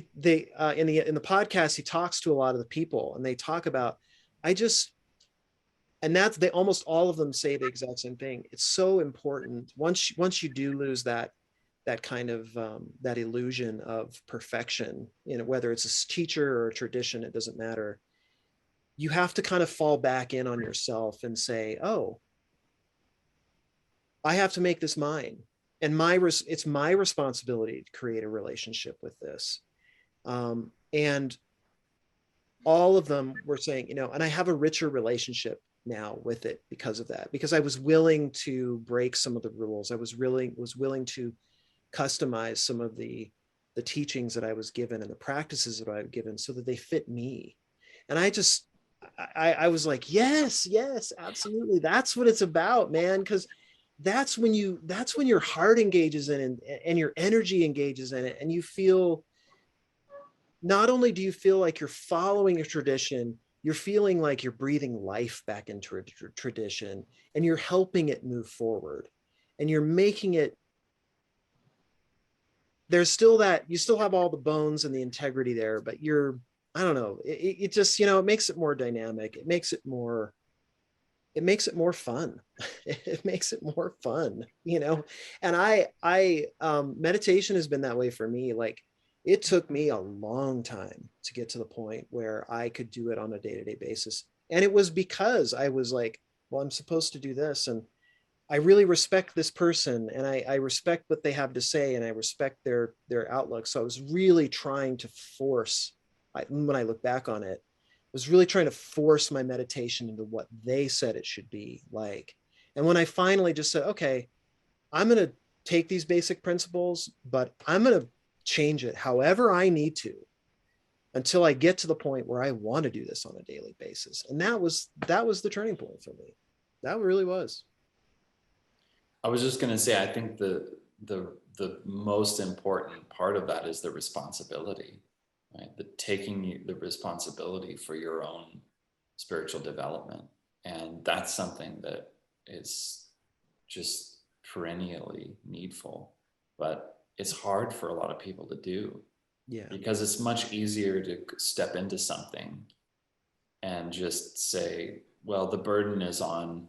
in the podcast, he talks to a lot of the people, and they talk about, and that's, they almost all of them say the exact same thing. It's so important once you do lose that kind of that illusion of perfection, whether it's a teacher or a tradition, it doesn't matter. You have to kind of fall back in on yourself and say, oh, I have to make this mine, and it's my responsibility to create a relationship with this. And all of them were saying, and I have a richer relationship now with it because of that, because I was willing to break some of the rules. I was willing to customize some of the teachings that I was given and the practices that I've given so that they fit me. And I was like, yes, absolutely. That's what it's about, man. Because that's when your heart engages in it, and your energy engages in it. And you feel, not only do you feel like you're following a tradition, you're feeling like you're breathing life back into a tradition, and you're helping it move forward, and you're making it, there's still that, you still have all the bones and the integrity there, but I don't know, it just, it makes it more dynamic. It makes it more fun. It makes it more fun, and meditation has been that way for me. Like, it took me a long time to get to the point where I could do it on a day-to-day basis. And it was because I was like, well, I'm supposed to do this. And I really respect this person, and I respect what they have to say, and I respect their outlook. So I was really trying to force, when I look back on it, I was really trying to force my meditation into what they said it should be like. And when I finally just said, okay, I'm going to take these basic principles, but I'm going to change it however I need to until I get to the point where I want to do this on a daily basis. And that was the turning point for me. That really was. I was just going to say, I think the most important part of that is the responsibility, right? Taking the responsibility for your own spiritual development. And that's something that is just perennially needful, but it's hard for a lot of people to do. Yeah. Because it's much easier to step into something and just say, well, the burden is on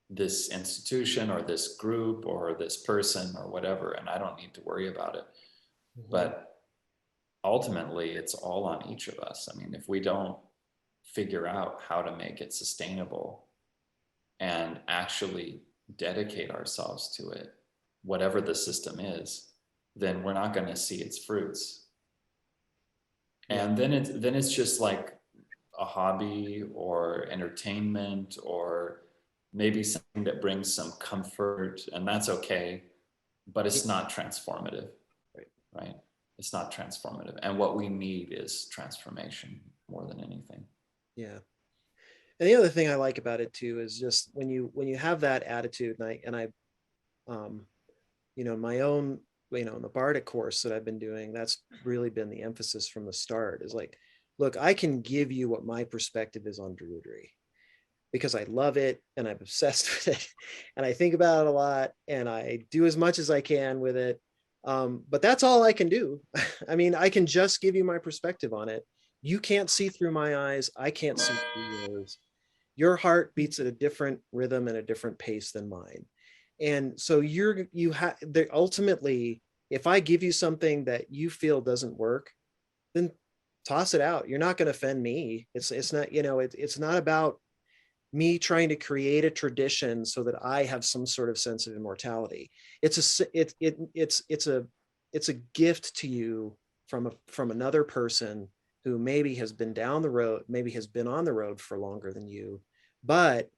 this institution or this group or this person or whatever, and I don't need to worry about it. Mm-hmm. But ultimately, it's all on each of us. I mean, if we don't figure out how to make it sustainable and actually dedicate ourselves to it, whatever the system is, then we're not going to see its fruits. And then it's just like a hobby or entertainment, or maybe something that brings some comfort, and that's okay, but it's not transformative, right? It's not transformative. And what we need is transformation more than anything. Yeah. And the other thing I like about it too is just when you have that attitude, and I my own, in the Bardic course that I've been doing, that's really been the emphasis from the start, is like, look, I can give you what my perspective is on Druidry because I love it and I'm obsessed with it and I think about it a lot and I do as much as I can with it. But that's all I can do. I mean, I can just give you my perspective on it. You can't see through my eyes. I can't see through yours. Your heart beats at a different rhythm and a different pace than mine. And so ultimately, if I give you something that you feel doesn't work, then toss it out. You're not going to offend me. It's not, it's not about me trying to create a tradition so that I have some sort of sense of immortality. It's a gift to you from another person who maybe has been down the road, maybe has been on the road for longer than you, but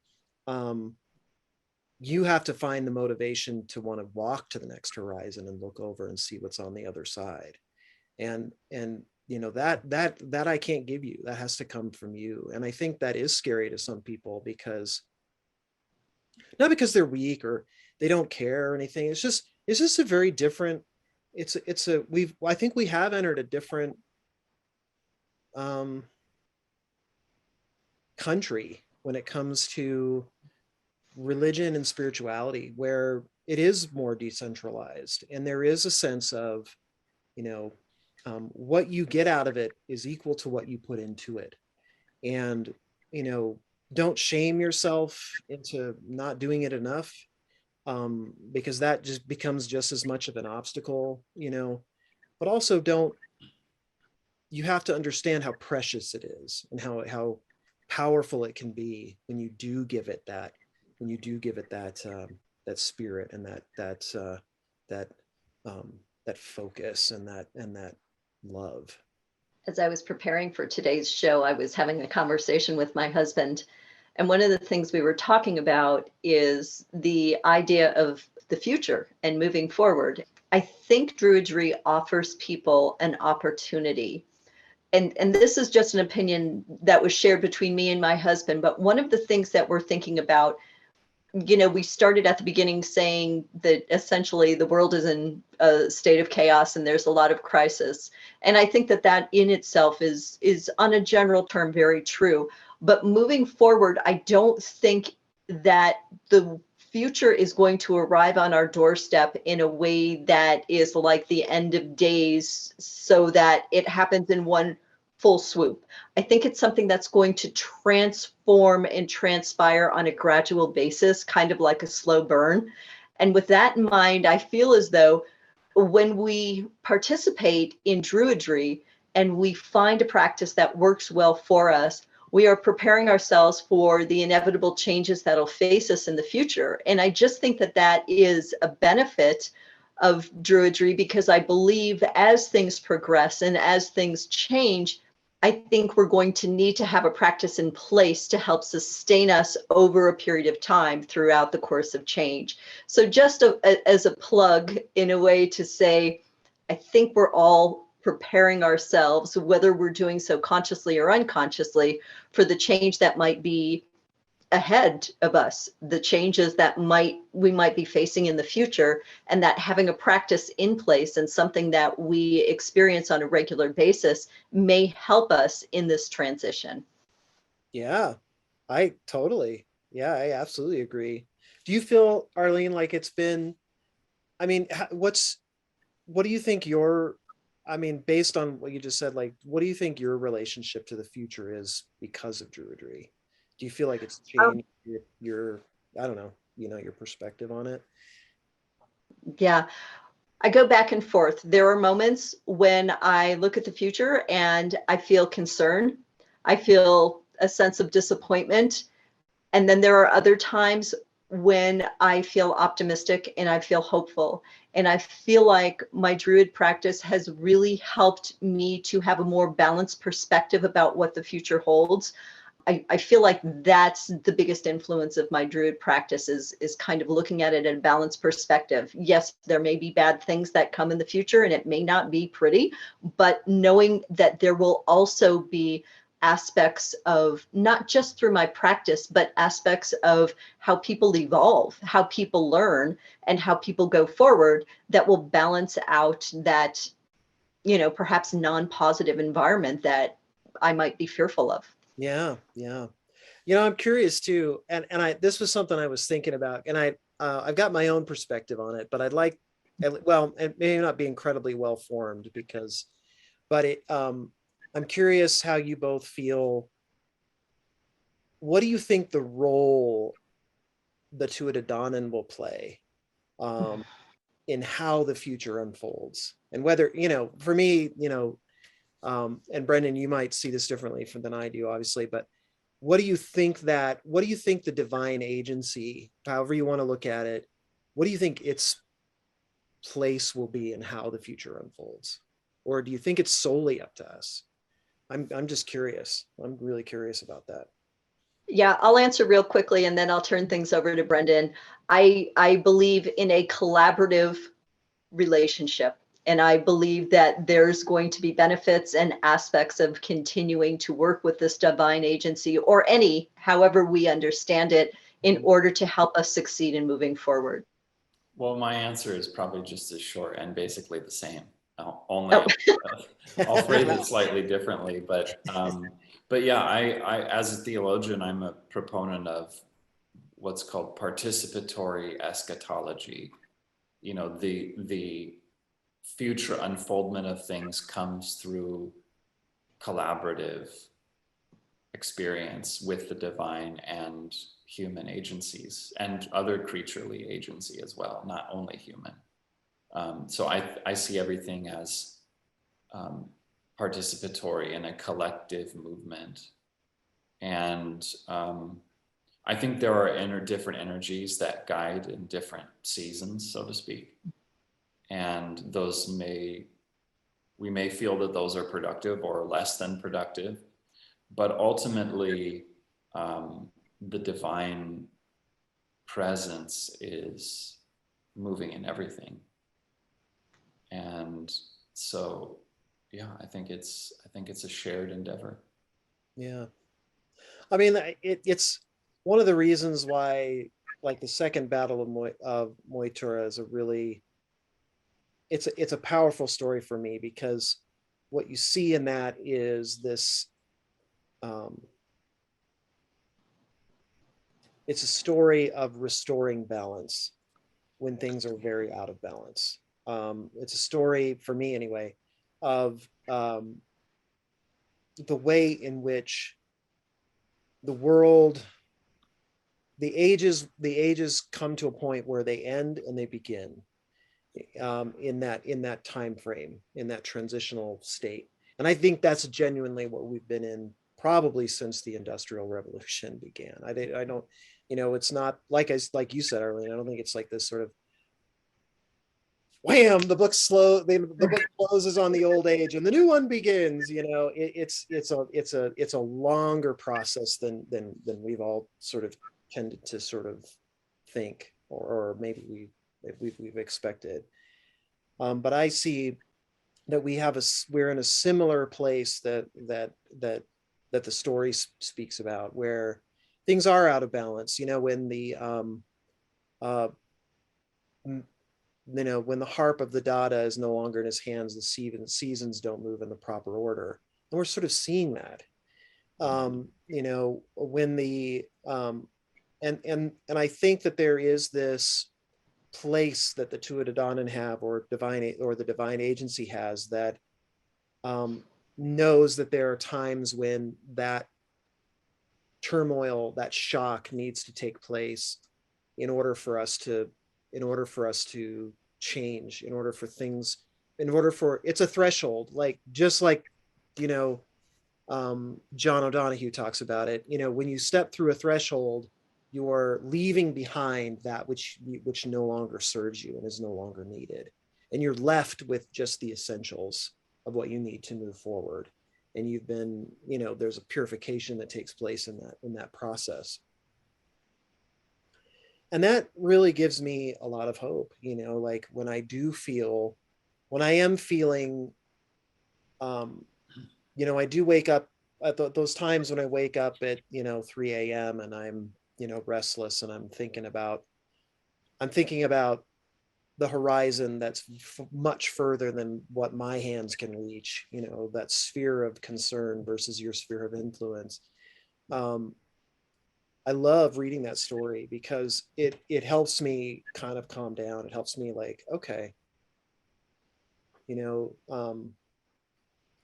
you have to find the motivation to want to walk to the next horizon and look over and see what's on the other side. And that I can't give you. That has to come from you. And I think that is scary to some people, because not because they're weak or they don't care or anything. It's just a very different, I think we have entered a different country when it comes to religion and spirituality, where it is more decentralized and there is a sense of, what you get out of it is equal to what you put into it. And, don't shame yourself into not doing it enough, because that just becomes just as much of an obstacle, but also you have to understand how precious it is and how powerful it can be when you do give it that, that spirit and that focus and that love. As I was preparing for today's show, I was having a conversation with my husband. And one of the things we were talking about is the idea of the future and moving forward. I think Druidry offers people an opportunity. And this is just an opinion that was shared between me and my husband. But one of the things that we're thinking about, we started at the beginning saying that essentially the world is in a state of chaos and there's a lot of crisis. And I think that in itself is on a general term very true. But moving forward, I don't think that the future is going to arrive on our doorstep in a way that is like the end of days, so that it happens in one full swoop. I think it's something that's going to transform and transpire on a gradual basis, kind of like a slow burn. And with that in mind, I feel as though when we participate in Druidry and we find a practice that works well for us, we are preparing ourselves for the inevitable changes that'll face us in the future. And I just think that is a benefit of Druidry, because I believe as things progress and as things change, I think we're going to need to have a practice in place to help sustain us over a period of time throughout the course of change. So just as a plug, in a way, to say, I think we're all preparing ourselves, whether we're doing so consciously or unconsciously, for the change that might be ahead of us, the changes that we might be facing in the future, and that having a practice in place and something that we experience on a regular basis may help us in this transition. Yeah, I absolutely agree. Do you feel, Arlene, like it's been, what do you think based on what you just said, like, what do you think your relationship to the future is because of Druidry? Do you feel like it's changed your I don't know, your perspective on it? Yeah, I go back and forth. There are moments when I look at the future and I feel concern. I feel a sense of disappointment. And then there are other times when I feel optimistic and I feel hopeful. And I feel like my Druid practice has really helped me to have a more balanced perspective about what the future holds. I feel like that's the biggest influence of my Druid practice is kind of looking at it in a balanced perspective. Yes, there may be bad things that come in the future and it may not be pretty, but knowing that there will also be aspects of, not just through my practice, but aspects of how people evolve, how people learn, and how people go forward, that will balance out that, perhaps non-positive environment that I might be fearful of. Yeah. I'm curious too, and this was something I was thinking about, and I've got my own perspective on it, but I'd like, well, it may not be incredibly well formed but I'm curious how you both feel. What do you think the role the Tuatha will play in how the future unfolds, and whether, for me, and Brendan, you might see this differently than I do, obviously, but what do you think the divine agency, however you want to look at it, what do you think its place will be in how the future unfolds? Or do you think it's solely up to us? I'm just curious. I'm really curious about that. Yeah, I'll answer real quickly and then I'll turn things over to Brendan. I believe in a collaborative relationship. And I believe that there's going to be benefits and aspects of continuing to work with this divine agency or any, however we understand it, in order to help us succeed in moving forward. Well, my answer is probably just as short and basically the same. Only I'll phrase it slightly differently, but yeah, I as a theologian, I'm a proponent of what's called participatory eschatology. You know, the future unfoldment of things comes through collaborative experience with the divine and human agencies and other creaturely agency as well, not only human. So I see everything as participatory in a collective movement. And I think there are different energies that guide in different seasons, so to speak. And we may feel that those are productive or less than productive, but ultimately the divine presence is moving in everything. And so, yeah, I think it's a shared endeavor. Yeah. I mean, it's one of the reasons why, like, the second battle of Moytura is it's a powerful story for me, because what you see in that is this, it's a story of restoring balance when things are very out of balance. It's a story, for me anyway, of the way in which the world, the ages come to a point where they end and they begin, in that time frame, in that transitional state. And I think that's genuinely what we've been in probably since the Industrial Revolution began. I don't, it's not like you said, Arlene, I don't think it's like this sort of wham, the book closes on the old age and the new one begins. It's a longer process than we've all sort of tended to sort of think, or maybe we've expected. But I see that we're in a similar place that the story speaks about, where things are out of balance. When when the harp of the Dada is no longer in his hands, the seasons don't move in the proper order, and we're sort of seeing that. When the and I think that there is this place that the Tuatha Dé Danann have, or the divine agency has, that knows that there are times when that turmoil, that shock needs to take place in order for us to change, it's a threshold, just like John O'Donohue talks about it. When you step through a threshold, you're leaving behind that which no longer serves you and is no longer needed, and you're left with just the essentials of what you need to move forward. And you've been, there's a purification that takes place in that process. And that really gives me a lot of hope, like when I am feeling, I do wake up at those times when I wake up at 3 a.m. and I'm restless, and I'm thinking about the horizon that's much further than what my hands can reach, that sphere of concern versus your sphere of influence. I love reading that story because it helps me kind of calm down. It helps me, like, okay,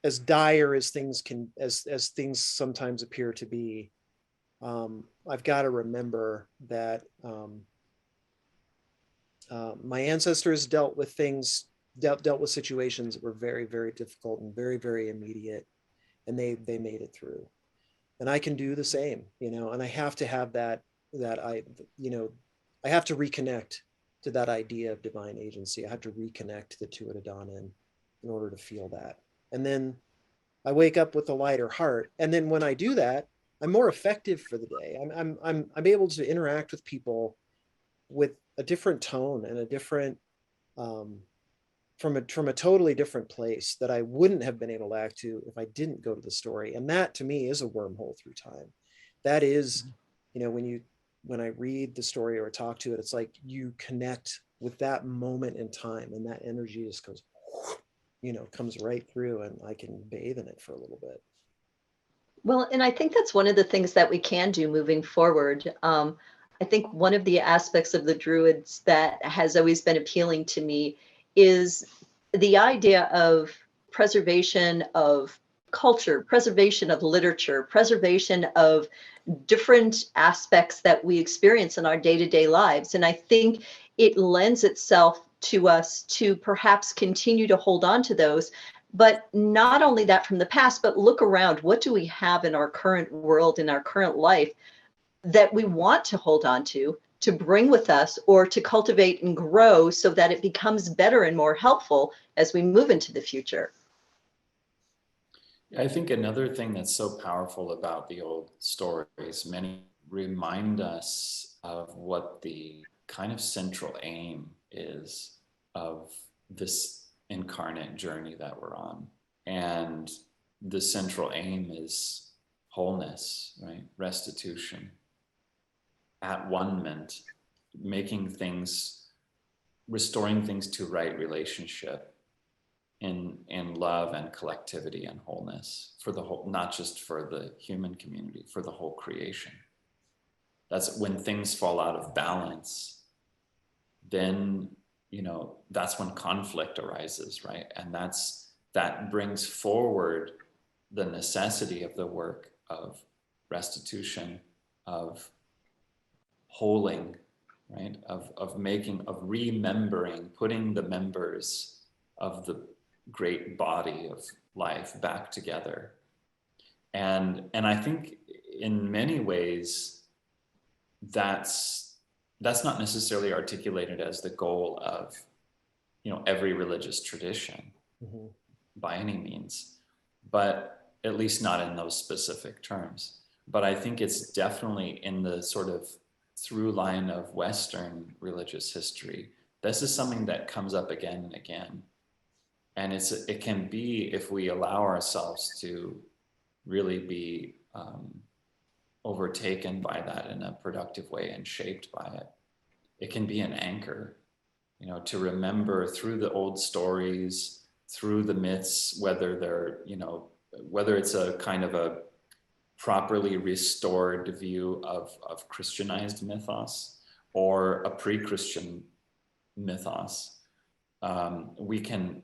as dire as things sometimes appear to be, I've got to remember that my ancestors dealt with situations that were very, very difficult and very, very immediate, and they made it through. and I can do the same, and I have to have that I, I have to reconnect to that idea of divine agency. I have to reconnect the Tuatha Dé Danann in order to feel that. And then I wake up with a lighter heart. And then when I do that, I'm more effective for the day. I'm able to interact with people with a different tone and a different, um, from a totally different place that I wouldn't have been able to act to if I didn't go to the story. And that to me is a wormhole through time. That is, when I read the story or talk to it, it's like you connect with that moment in time, and that energy just goes, comes right through, and I can bathe in it for a little bit. Well, and I think that's one of the things that we can do moving forward. I think one of the aspects of the Druids that has always been appealing to me is the idea of preservation of culture, preservation of literature, preservation of different aspects that we experience in our day-to-day lives. And I think it lends itself to us to perhaps continue to hold on to those. But not only that from the past, but look around. What do we have in our current world, in our current life, that we want to hold on to bring with us, or to cultivate and grow so that it becomes better and more helpful as we move into the future? I think another thing that's so powerful about the old stories, many remind us of what the kind of central aim is of this incarnate journey that we're on. And the central aim is wholeness, right? Restitution, at one-ment, making things, restoring things to right relationship in love and collectivity and wholeness for the whole, not just for the human community, for the whole creation. That's when things fall out of balance, then, that's when conflict arises, right? And that brings forward the necessity of the work of restitution, of holing, right? Of remembering, putting the members of the great body of life back together. And I think in many ways, that's not necessarily articulated as the goal of, every religious tradition by any means, but at least not in those specific terms. But I think it's definitely in the sort of through line of Western religious history. This is something that comes up again and again. And it can be, if we allow ourselves to really be overtaken by that in a productive way and shaped by it, it can be an anchor, to remember through the old stories, through the myths, whether they're, whether it's a kind of a properly restored view of Christianized mythos or a pre-Christian mythos, we can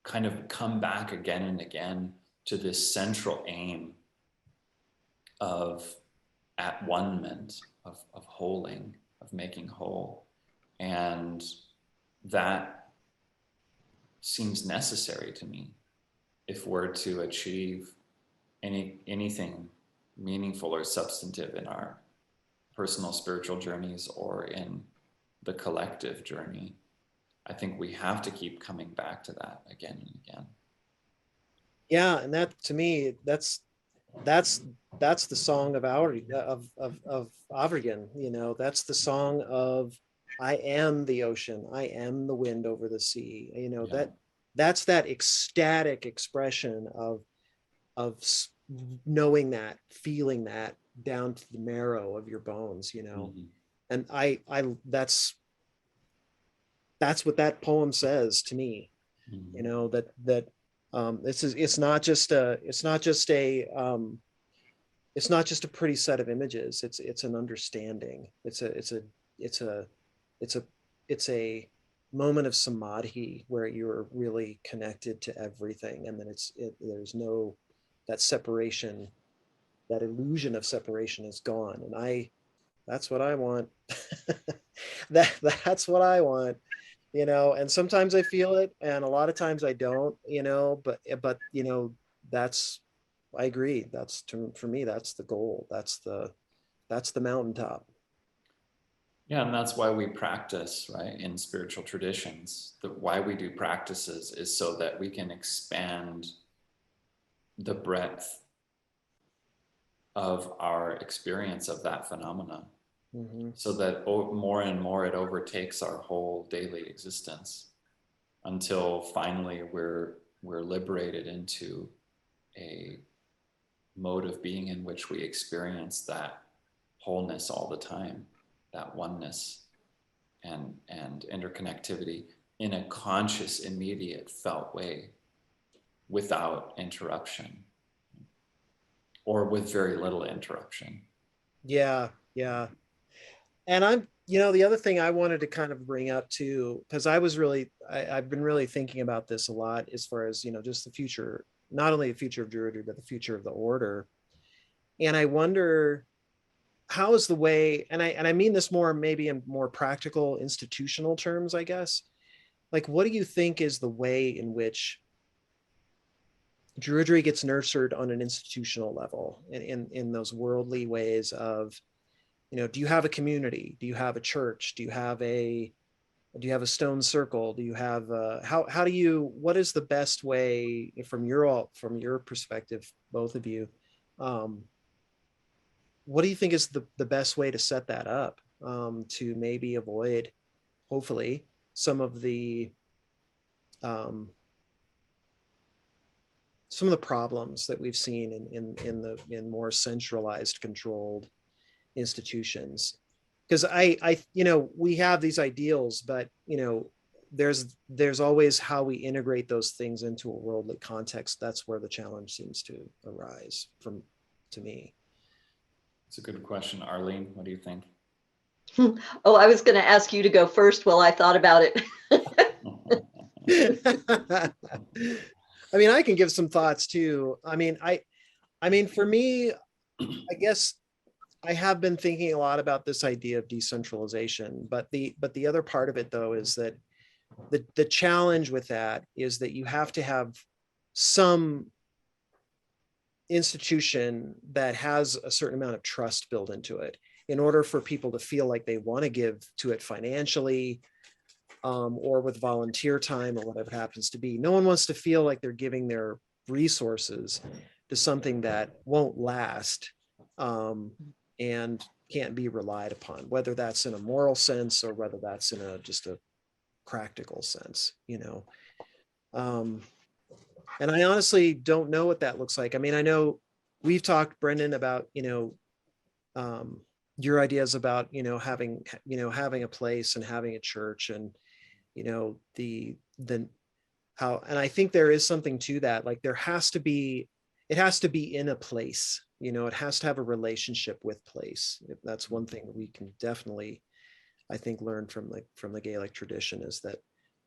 kind of come back again and again to this central aim of at one-ment, of holing, of making whole. And that seems necessary to me if we're to achieve anything meaningful or substantive in our personal spiritual journeys or in the collective journey. I think we have to keep coming back to that again and again. Yeah, and that to me, that's the song of Avrigan. That's the song of I am the ocean, I am the wind over the sea. That's that ecstatic expression of knowing that, feeling that down to the marrow of your bones. And I that's what that poem says to me. It's not just a pretty set of images. It's an understanding. It's a moment of samadhi where you're really connected to everything, and then there's no, that separation, that illusion of separation is gone. And that's what I want. That's what I want. And sometimes I feel it, and a lot of times I don't, but that's I agree. For me, that's the goal. That's the mountaintop. Yeah, and that's why we practice, right? In spiritual traditions, why we do practices is so that we can expand the breadth of our experience of that phenomena, so that more and more it overtakes our whole daily existence, until finally we're liberated into a mode of being in which we experience that wholeness all the time, that oneness and interconnectivity in a conscious, immediate, felt way, without interruption, or with very little interruption. Yeah, yeah. And the other thing I wanted to kind of bring up too, because I've been really thinking about this a lot as far as, just the future, not only the future of Druidry, but the future of the order. And I wonder, how is the way, and I mean this more maybe in more practical institutional terms, I guess. Like, what do you think is the way in which Druidry gets nurtured on an institutional level, in those worldly ways of, do you have a community? Do you have a church? Do you have a stone circle? Do you have how do you, what is the best way from your perspective, both of you? What do you think is the best way to set that up, to maybe avoid, hopefully, um, some of the problems that we've seen in more centralized, controlled institutions? Because we have these ideals, but there's always how we integrate those things into a worldly context. That's where the challenge seems to arise to me. It's a good question. Arlene, what do you think? Oh, I was going to ask you to go first while I thought about it. I mean, I can give some thoughts too. I mean, for me, I guess I have been thinking a lot about this idea of decentralization, but the other part of it though is that the challenge with that is that you have to have some institution that has a certain amount of trust built into it in order for people to feel like they want to give to it financially, or with volunteer time, or whatever it happens to be. No one wants to feel like they're giving their resources to something that won't last, and can't be relied upon, whether that's in a moral sense or whether that's in just a practical sense. And I honestly don't know what that looks like. I mean, I know we've talked, Brendan, about, your ideas about, having a place and having a church, and, the how, and I think there is something to that. Like, it has to be in a place, it has to have a relationship with place. That's one thing that we can definitely, I think, learn from the Gaelic tradition, is that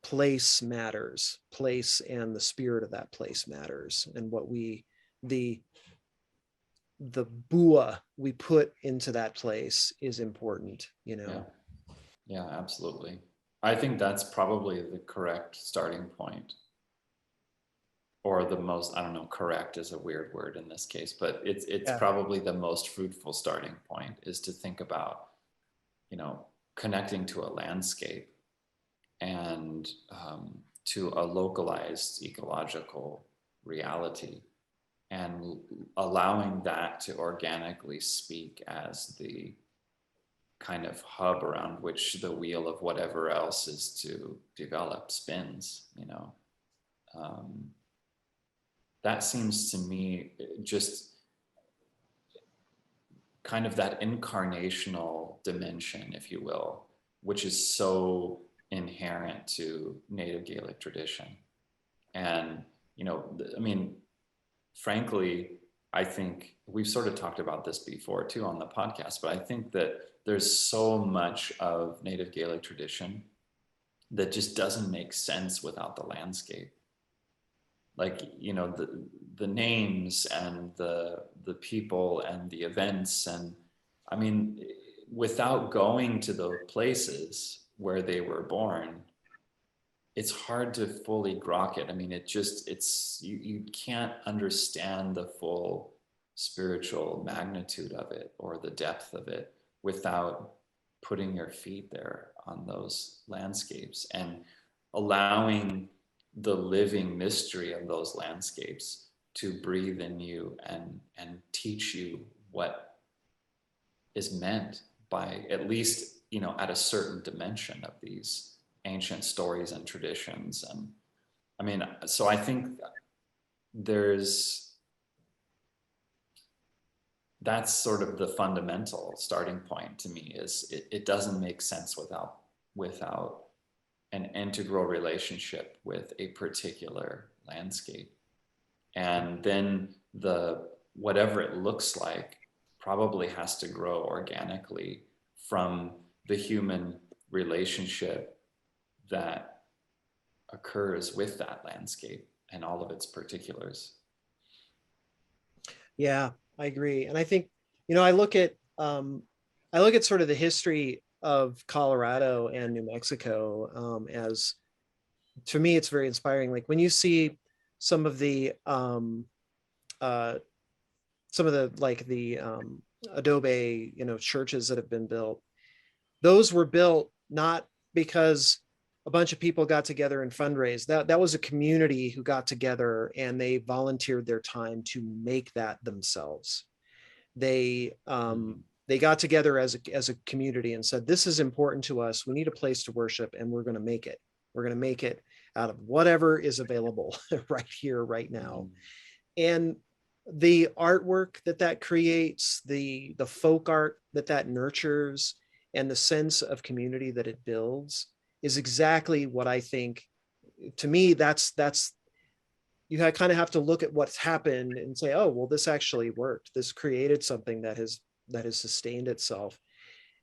place matters. Place and the spirit of that place matters, and what the bua we put into that place is important. Yeah, absolutely. I think that's probably the correct starting point, or the most, I don't know, correct is a weird word in this case, but it's probably the most fruitful starting point, is to think about, connecting to a landscape, and to a localized ecological reality, and allowing that to organically speak as the kind of hub around which the wheel of whatever else is to develop spins. That seems to me just kind of that incarnational dimension, if you will, which is so inherent to native Gaelic tradition. And, I mean, frankly, I think we've sort of talked about this before too on the podcast, but I think that there's so much of native Gaelic tradition that just doesn't make sense without the landscape. Like, the names and the people and the events, and I mean, without going to the places where they were born, it's hard to fully grok it. I mean, you can't understand the full spiritual magnitude of it or the depth of it without putting your feet there on those landscapes and allowing the living mystery of those landscapes to breathe in you and teach you what is meant by, at least, at a certain dimension of these ancient stories and traditions. And I mean, so I think that's sort of the fundamental starting point to me, is it doesn't make sense without an integral relationship with a particular landscape. And then whatever it looks like probably has to grow organically from the human relationship that occurs with that landscape and all of its particulars. Yeah, I agree. And I think, I look at sort of the history of Colorado and New Mexico as, to me, it's very inspiring. Like when you see some of the adobe, churches that have been built, those were built not because a bunch of people got together and fundraised. That was a community who got together and they volunteered their time to make that themselves. They got together as a community and said, this is important to us. We need a place to worship, and we're going to make it. We're going to make it out of whatever is available right here, right now. And the artwork that creates, the folk art that nurtures, and the sense of community that it builds is exactly what I think. To me, that's you kind of have to look at what's happened and say, oh, well, this actually worked. This created something that has sustained itself.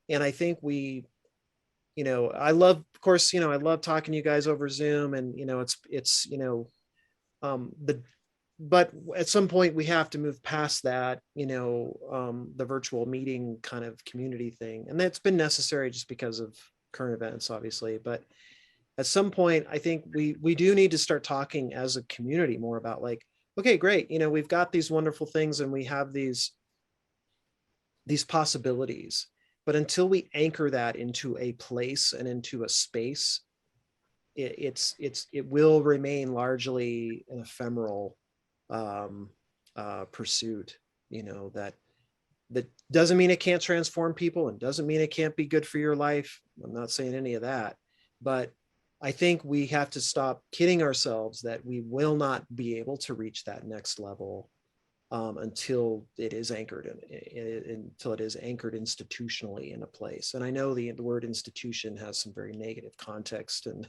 And I think I love, of course, I love talking to you guys over Zoom, and but at some point we have to move past that, the virtual meeting kind of community thing. And that's been necessary just because of current events, obviously. But at some point, I think we do need to start talking as a community more about, like, okay, great. We've got these wonderful things and we have these possibilities, but until we anchor that into a place and into a space, it will remain largely an ephemeral pursuit, that doesn't mean it can't transform people, and doesn't mean it can't be good for your life. I'm not saying any of that, but I think we have to stop kidding ourselves that we will not be able to reach that next level until it is anchored until it is anchored institutionally in a place. And I know the word institution has some very negative context and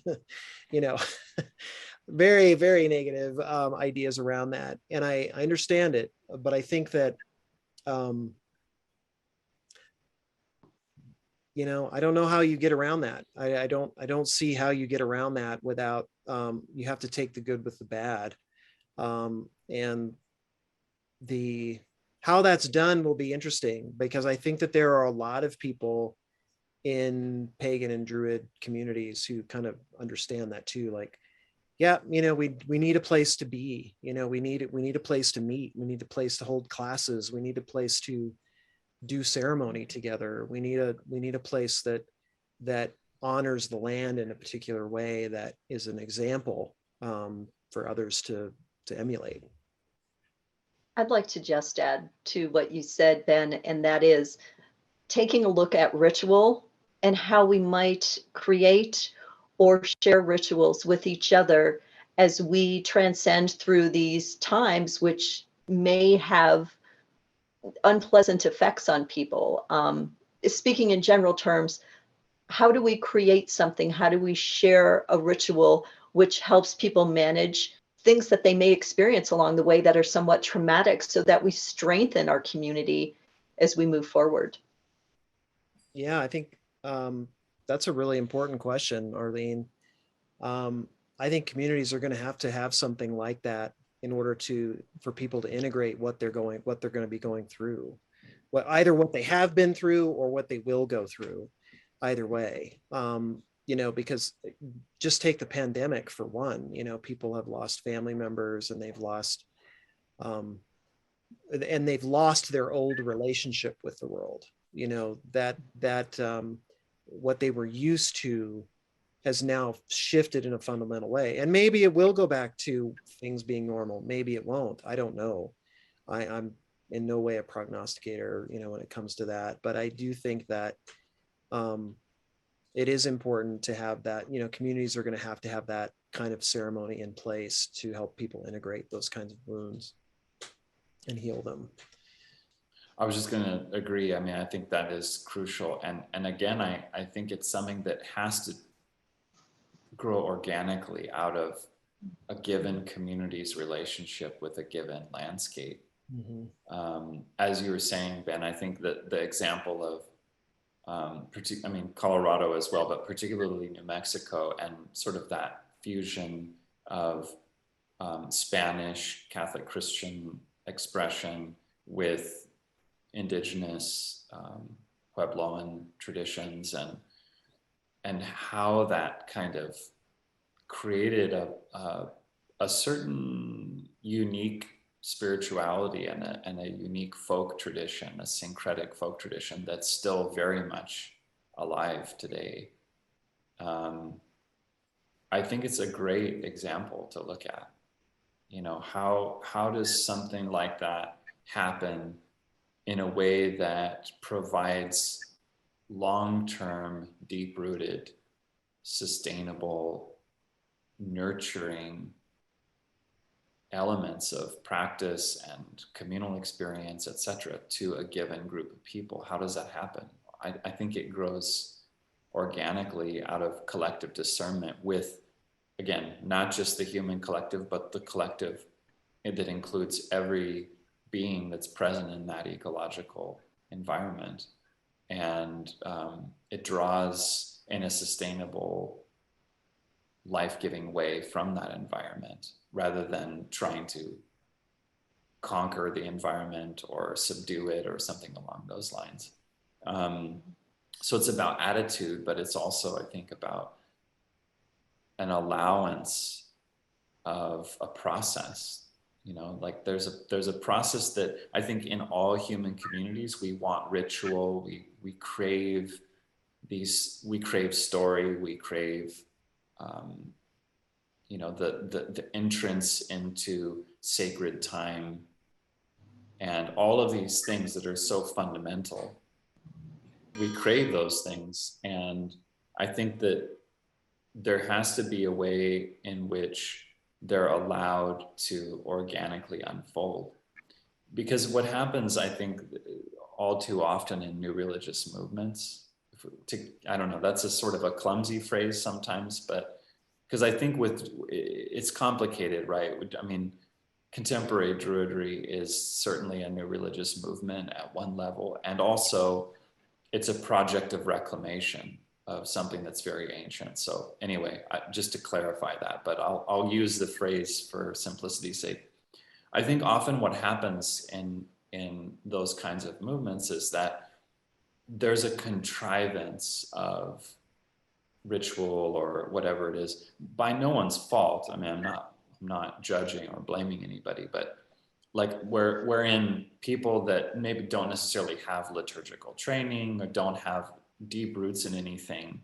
very, very negative ideas around that. And I understand it, but I think that I don't know how you get around that. I don't see how you get around that without you have to take the good with the bad. And how that's done will be interesting, because I think that there are a lot of people in pagan and druid communities who kind of understand that too. Like, yeah, we need a place to be, we need a place to meet. We need a place to hold classes. We need a place to do ceremony together. We need a place that honors the land in a particular way, that is an example for others to emulate. I'd like to just add to what you said, Ben, and that is taking a look at ritual and how we might create or share rituals with each other as we transcend through these times, which may have unpleasant effects on people. Speaking in general terms, how do we create something? How do we share a ritual which helps people manage things that they may experience along the way that are somewhat traumatic, so that we strengthen our community as we move forward? Yeah, I think that's a really important question, Arlene. I think communities are going to have something like that in order for people to integrate what they're going to be going through, either what they have been through or what they will go through. Either way, because just take the pandemic for one, people have lost family members, and they've lost their old relationship with the world, that what they were used to has now shifted in a fundamental way. And maybe it will go back to things being normal. Maybe it won't. I don't know. I'm in no way a prognosticator, when it comes to that. But I do think that it is important to have that, communities are going to have that kind of ceremony in place to help people integrate those kinds of wounds and heal them. I was just going to agree. I mean, I think that is crucial. And again, I think it's something that has to grow organically out of a given community's relationship with a given landscape. Mm-hmm. As you were saying, Ben, I think that the example of, Colorado as well, but particularly New Mexico, and sort of that fusion of Spanish, Catholic, Christian expression with indigenous Puebloan traditions, and how that kind of created a certain unique spirituality and a unique folk tradition, a syncretic folk tradition that's still very much alive today. I think it's a great example to look at. How does something like that happen in a way that provides long-term, deep-rooted, sustainable, nurturing elements of practice and communal experience, etc., to a given group of people? How does that happen? I think it grows organically out of collective discernment with, again, not just the human collective, but the collective that includes every being that's present in that ecological environment. And it draws in a sustainable, life-giving way from that environment, rather than trying to conquer the environment or subdue it or something along those lines. So it's about attitude, but it's also, I think, about an allowance of a process. Like there's a process that I think in all human communities, we want ritual, we crave story, we crave the entrance into sacred time, and all of these things that are so fundamental. We crave those things, and I think that there has to be a way in which they're allowed to organically unfold. Because what happens, I think, all too often in new religious movements, I don't know, that's a sort of a clumsy phrase sometimes, but because I think it's complicated, right? I mean, contemporary Druidry is certainly a new religious movement at one level, and also it's a project of reclamation of something that's very ancient. So anyway, just to clarify that, but I'll use the phrase for simplicity's sake. I think often what happens in those kinds of movements is that there's a contrivance of ritual or whatever it is, by no one's fault. I mean, I'm not judging or blaming anybody, but like wherein people that maybe don't necessarily have liturgical training or don't have deep roots in anything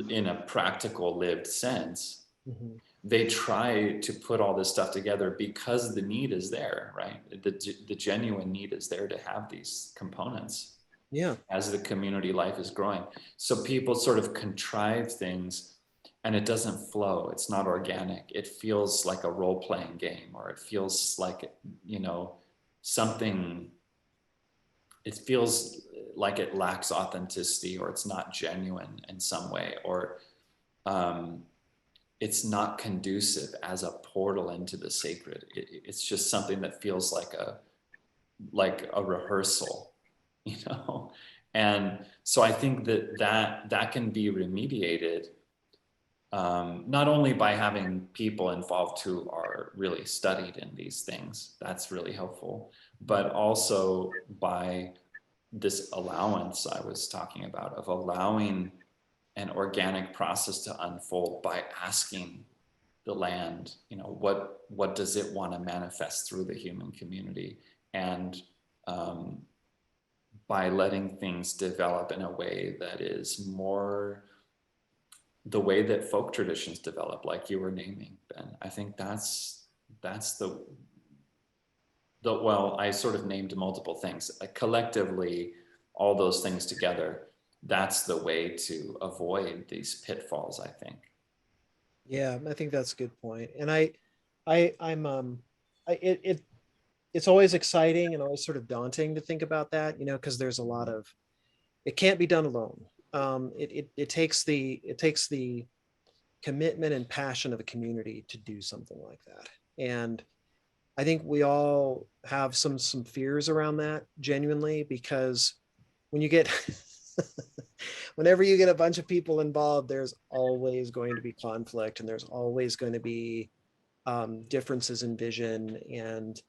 in a practical lived sense, mm-hmm. They try to put all this stuff together because the need is there, right? The genuine need is there to have these components. Yeah. As the community life is growing. So people sort of contrive things and it doesn't flow. It's not organic. It feels like a role-playing game, or it feels like, something, it feels like it lacks authenticity, or it's not genuine in some way, or it's not conducive as a portal into the sacred. It's just something that feels like a rehearsal, And so I think that can be remediated, not only by having people involved who are really studied in these things, that's really helpful, but also by this allowance I was talking about, of allowing an organic process to unfold by asking the land, you know, what does it want to manifest through the human community, and by letting things develop in a way that is more the way that folk traditions develop, like you were naming, Ben. I think that's the well, I sort of named multiple things. Collectively, all those things together, that's the way to avoid these pitfalls, I think. Yeah, I think that's a good point. And it's always exciting and always sort of daunting to think about that, you know, because there's a lot of, it can't be done alone. It takes the commitment and passion of a community to do something like that. And I think we all have some fears around that, genuinely, because when you get whenever you get a bunch of people involved, there's always going to be conflict, and there's always going to be differences in vision, and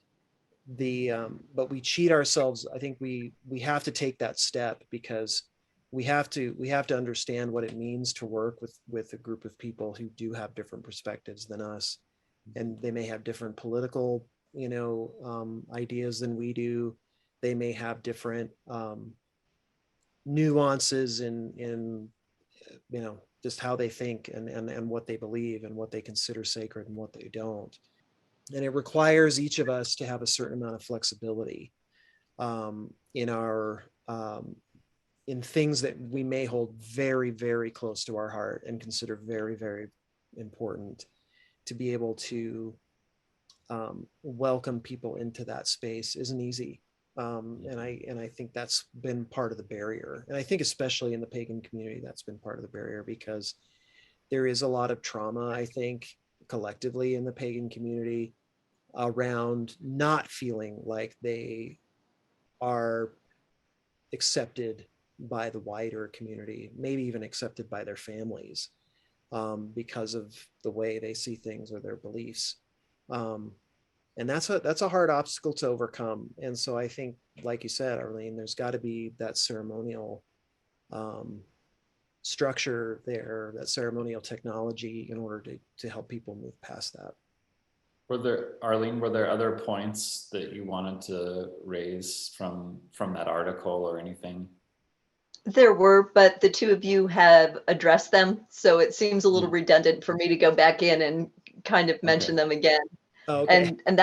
but we cheat ourselves. I think we have to take that step, because we have to understand what it means to work with a group of people who do have different perspectives than us, and they may have different political, you know, ideas than we do. They may have different nuances in you know, just how they think, and what they believe, and what they consider sacred and what they don't. And it requires each of us to have a certain amount of flexibility in our in things that we may hold very, very close to our heart and consider very, very important, to be able to welcome people into that space isn't easy. And I think that's been part of the barrier. And I think especially in the pagan community, that's been part of the barrier, because there is a lot of trauma, I think, collectively in the pagan community around not feeling like they are accepted by the wider community, maybe even accepted by their families, because of the way they see things or their beliefs. And that's a hard obstacle to overcome. And so I think, like you said, Arlene, there's got to be that ceremonial structure there, that ceremonial technology, in order to help people move past that. Arlene, were there other points that you wanted to raise from that article or anything? There were, but the two of you have addressed them, so it seems a little redundant for me to go back in and kind of mention them again. Oh, okay. And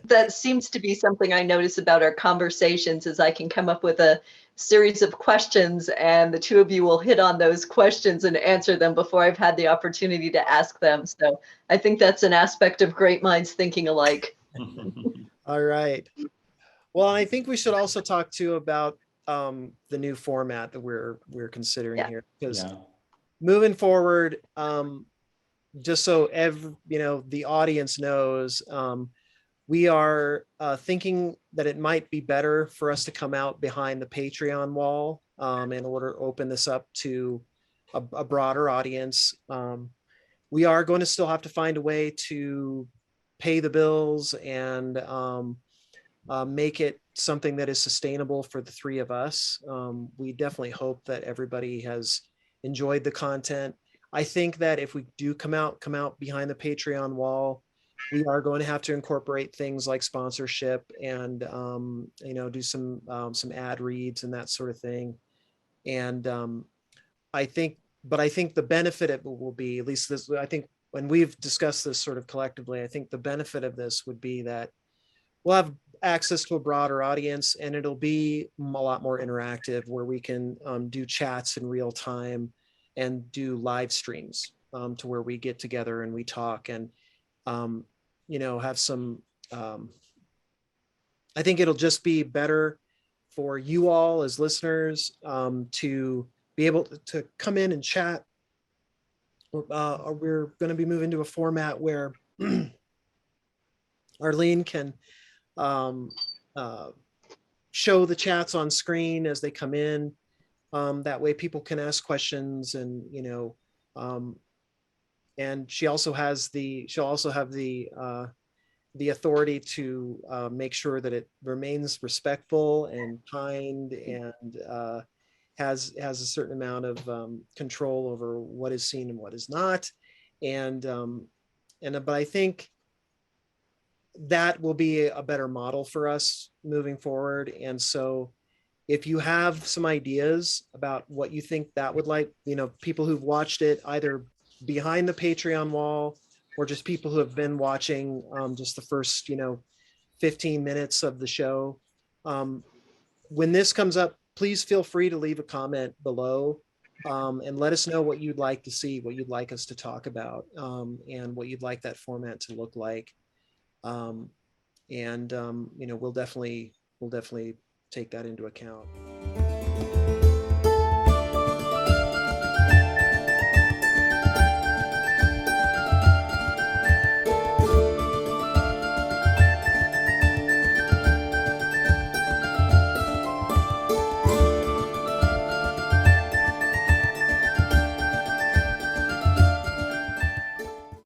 that seems to be something I notice about our conversations, is I can come up with a series of questions, and the two of you will hit on those questions and answer them before I've had the opportunity to ask them. So I think that's an aspect of great minds thinking alike. All right. Well, I think we should also talk too about the new format that we're considering here, because moving forward, just so you know, the audience knows, we are thinking that it might be better for us to come out behind the Patreon wall in order to open this up to a broader audience. We are going to still have to find a way to pay the bills and make it something that is sustainable for the three of us. We definitely hope that everybody has enjoyed the content. I think that if we do come out behind the Patreon wall, we are going to have to incorporate things like sponsorship and you know, do some ad reads and that sort of thing. And I think the benefit of it will be, at least this, I think when we've discussed this sort of collectively, I think the benefit of this would be that we'll have access to a broader audience, and it'll be a lot more interactive, where we can do chats in real time and do live streams to where we get together and we talk, and you know, have some I think it'll just be better for you all as listeners to be able to come in and chat. We're going to be moving to a format where Arlene can show the chats on screen as they come in. That way people can ask questions, and, you know, and she'll also have the authority to make sure that it remains respectful and kind, and has a certain amount of control over what is seen and what is not. But I think that will be a better model for us moving forward. And so if you have some ideas about what you think that would like, people who've watched it either behind the Patreon wall or just people who have been watching just the first, 15 minutes of the show. When this comes up, please feel free to leave a comment below and let us know what you'd like to see, what you'd like us to talk about, and what you'd like that format to look like. We'll definitely take that into account.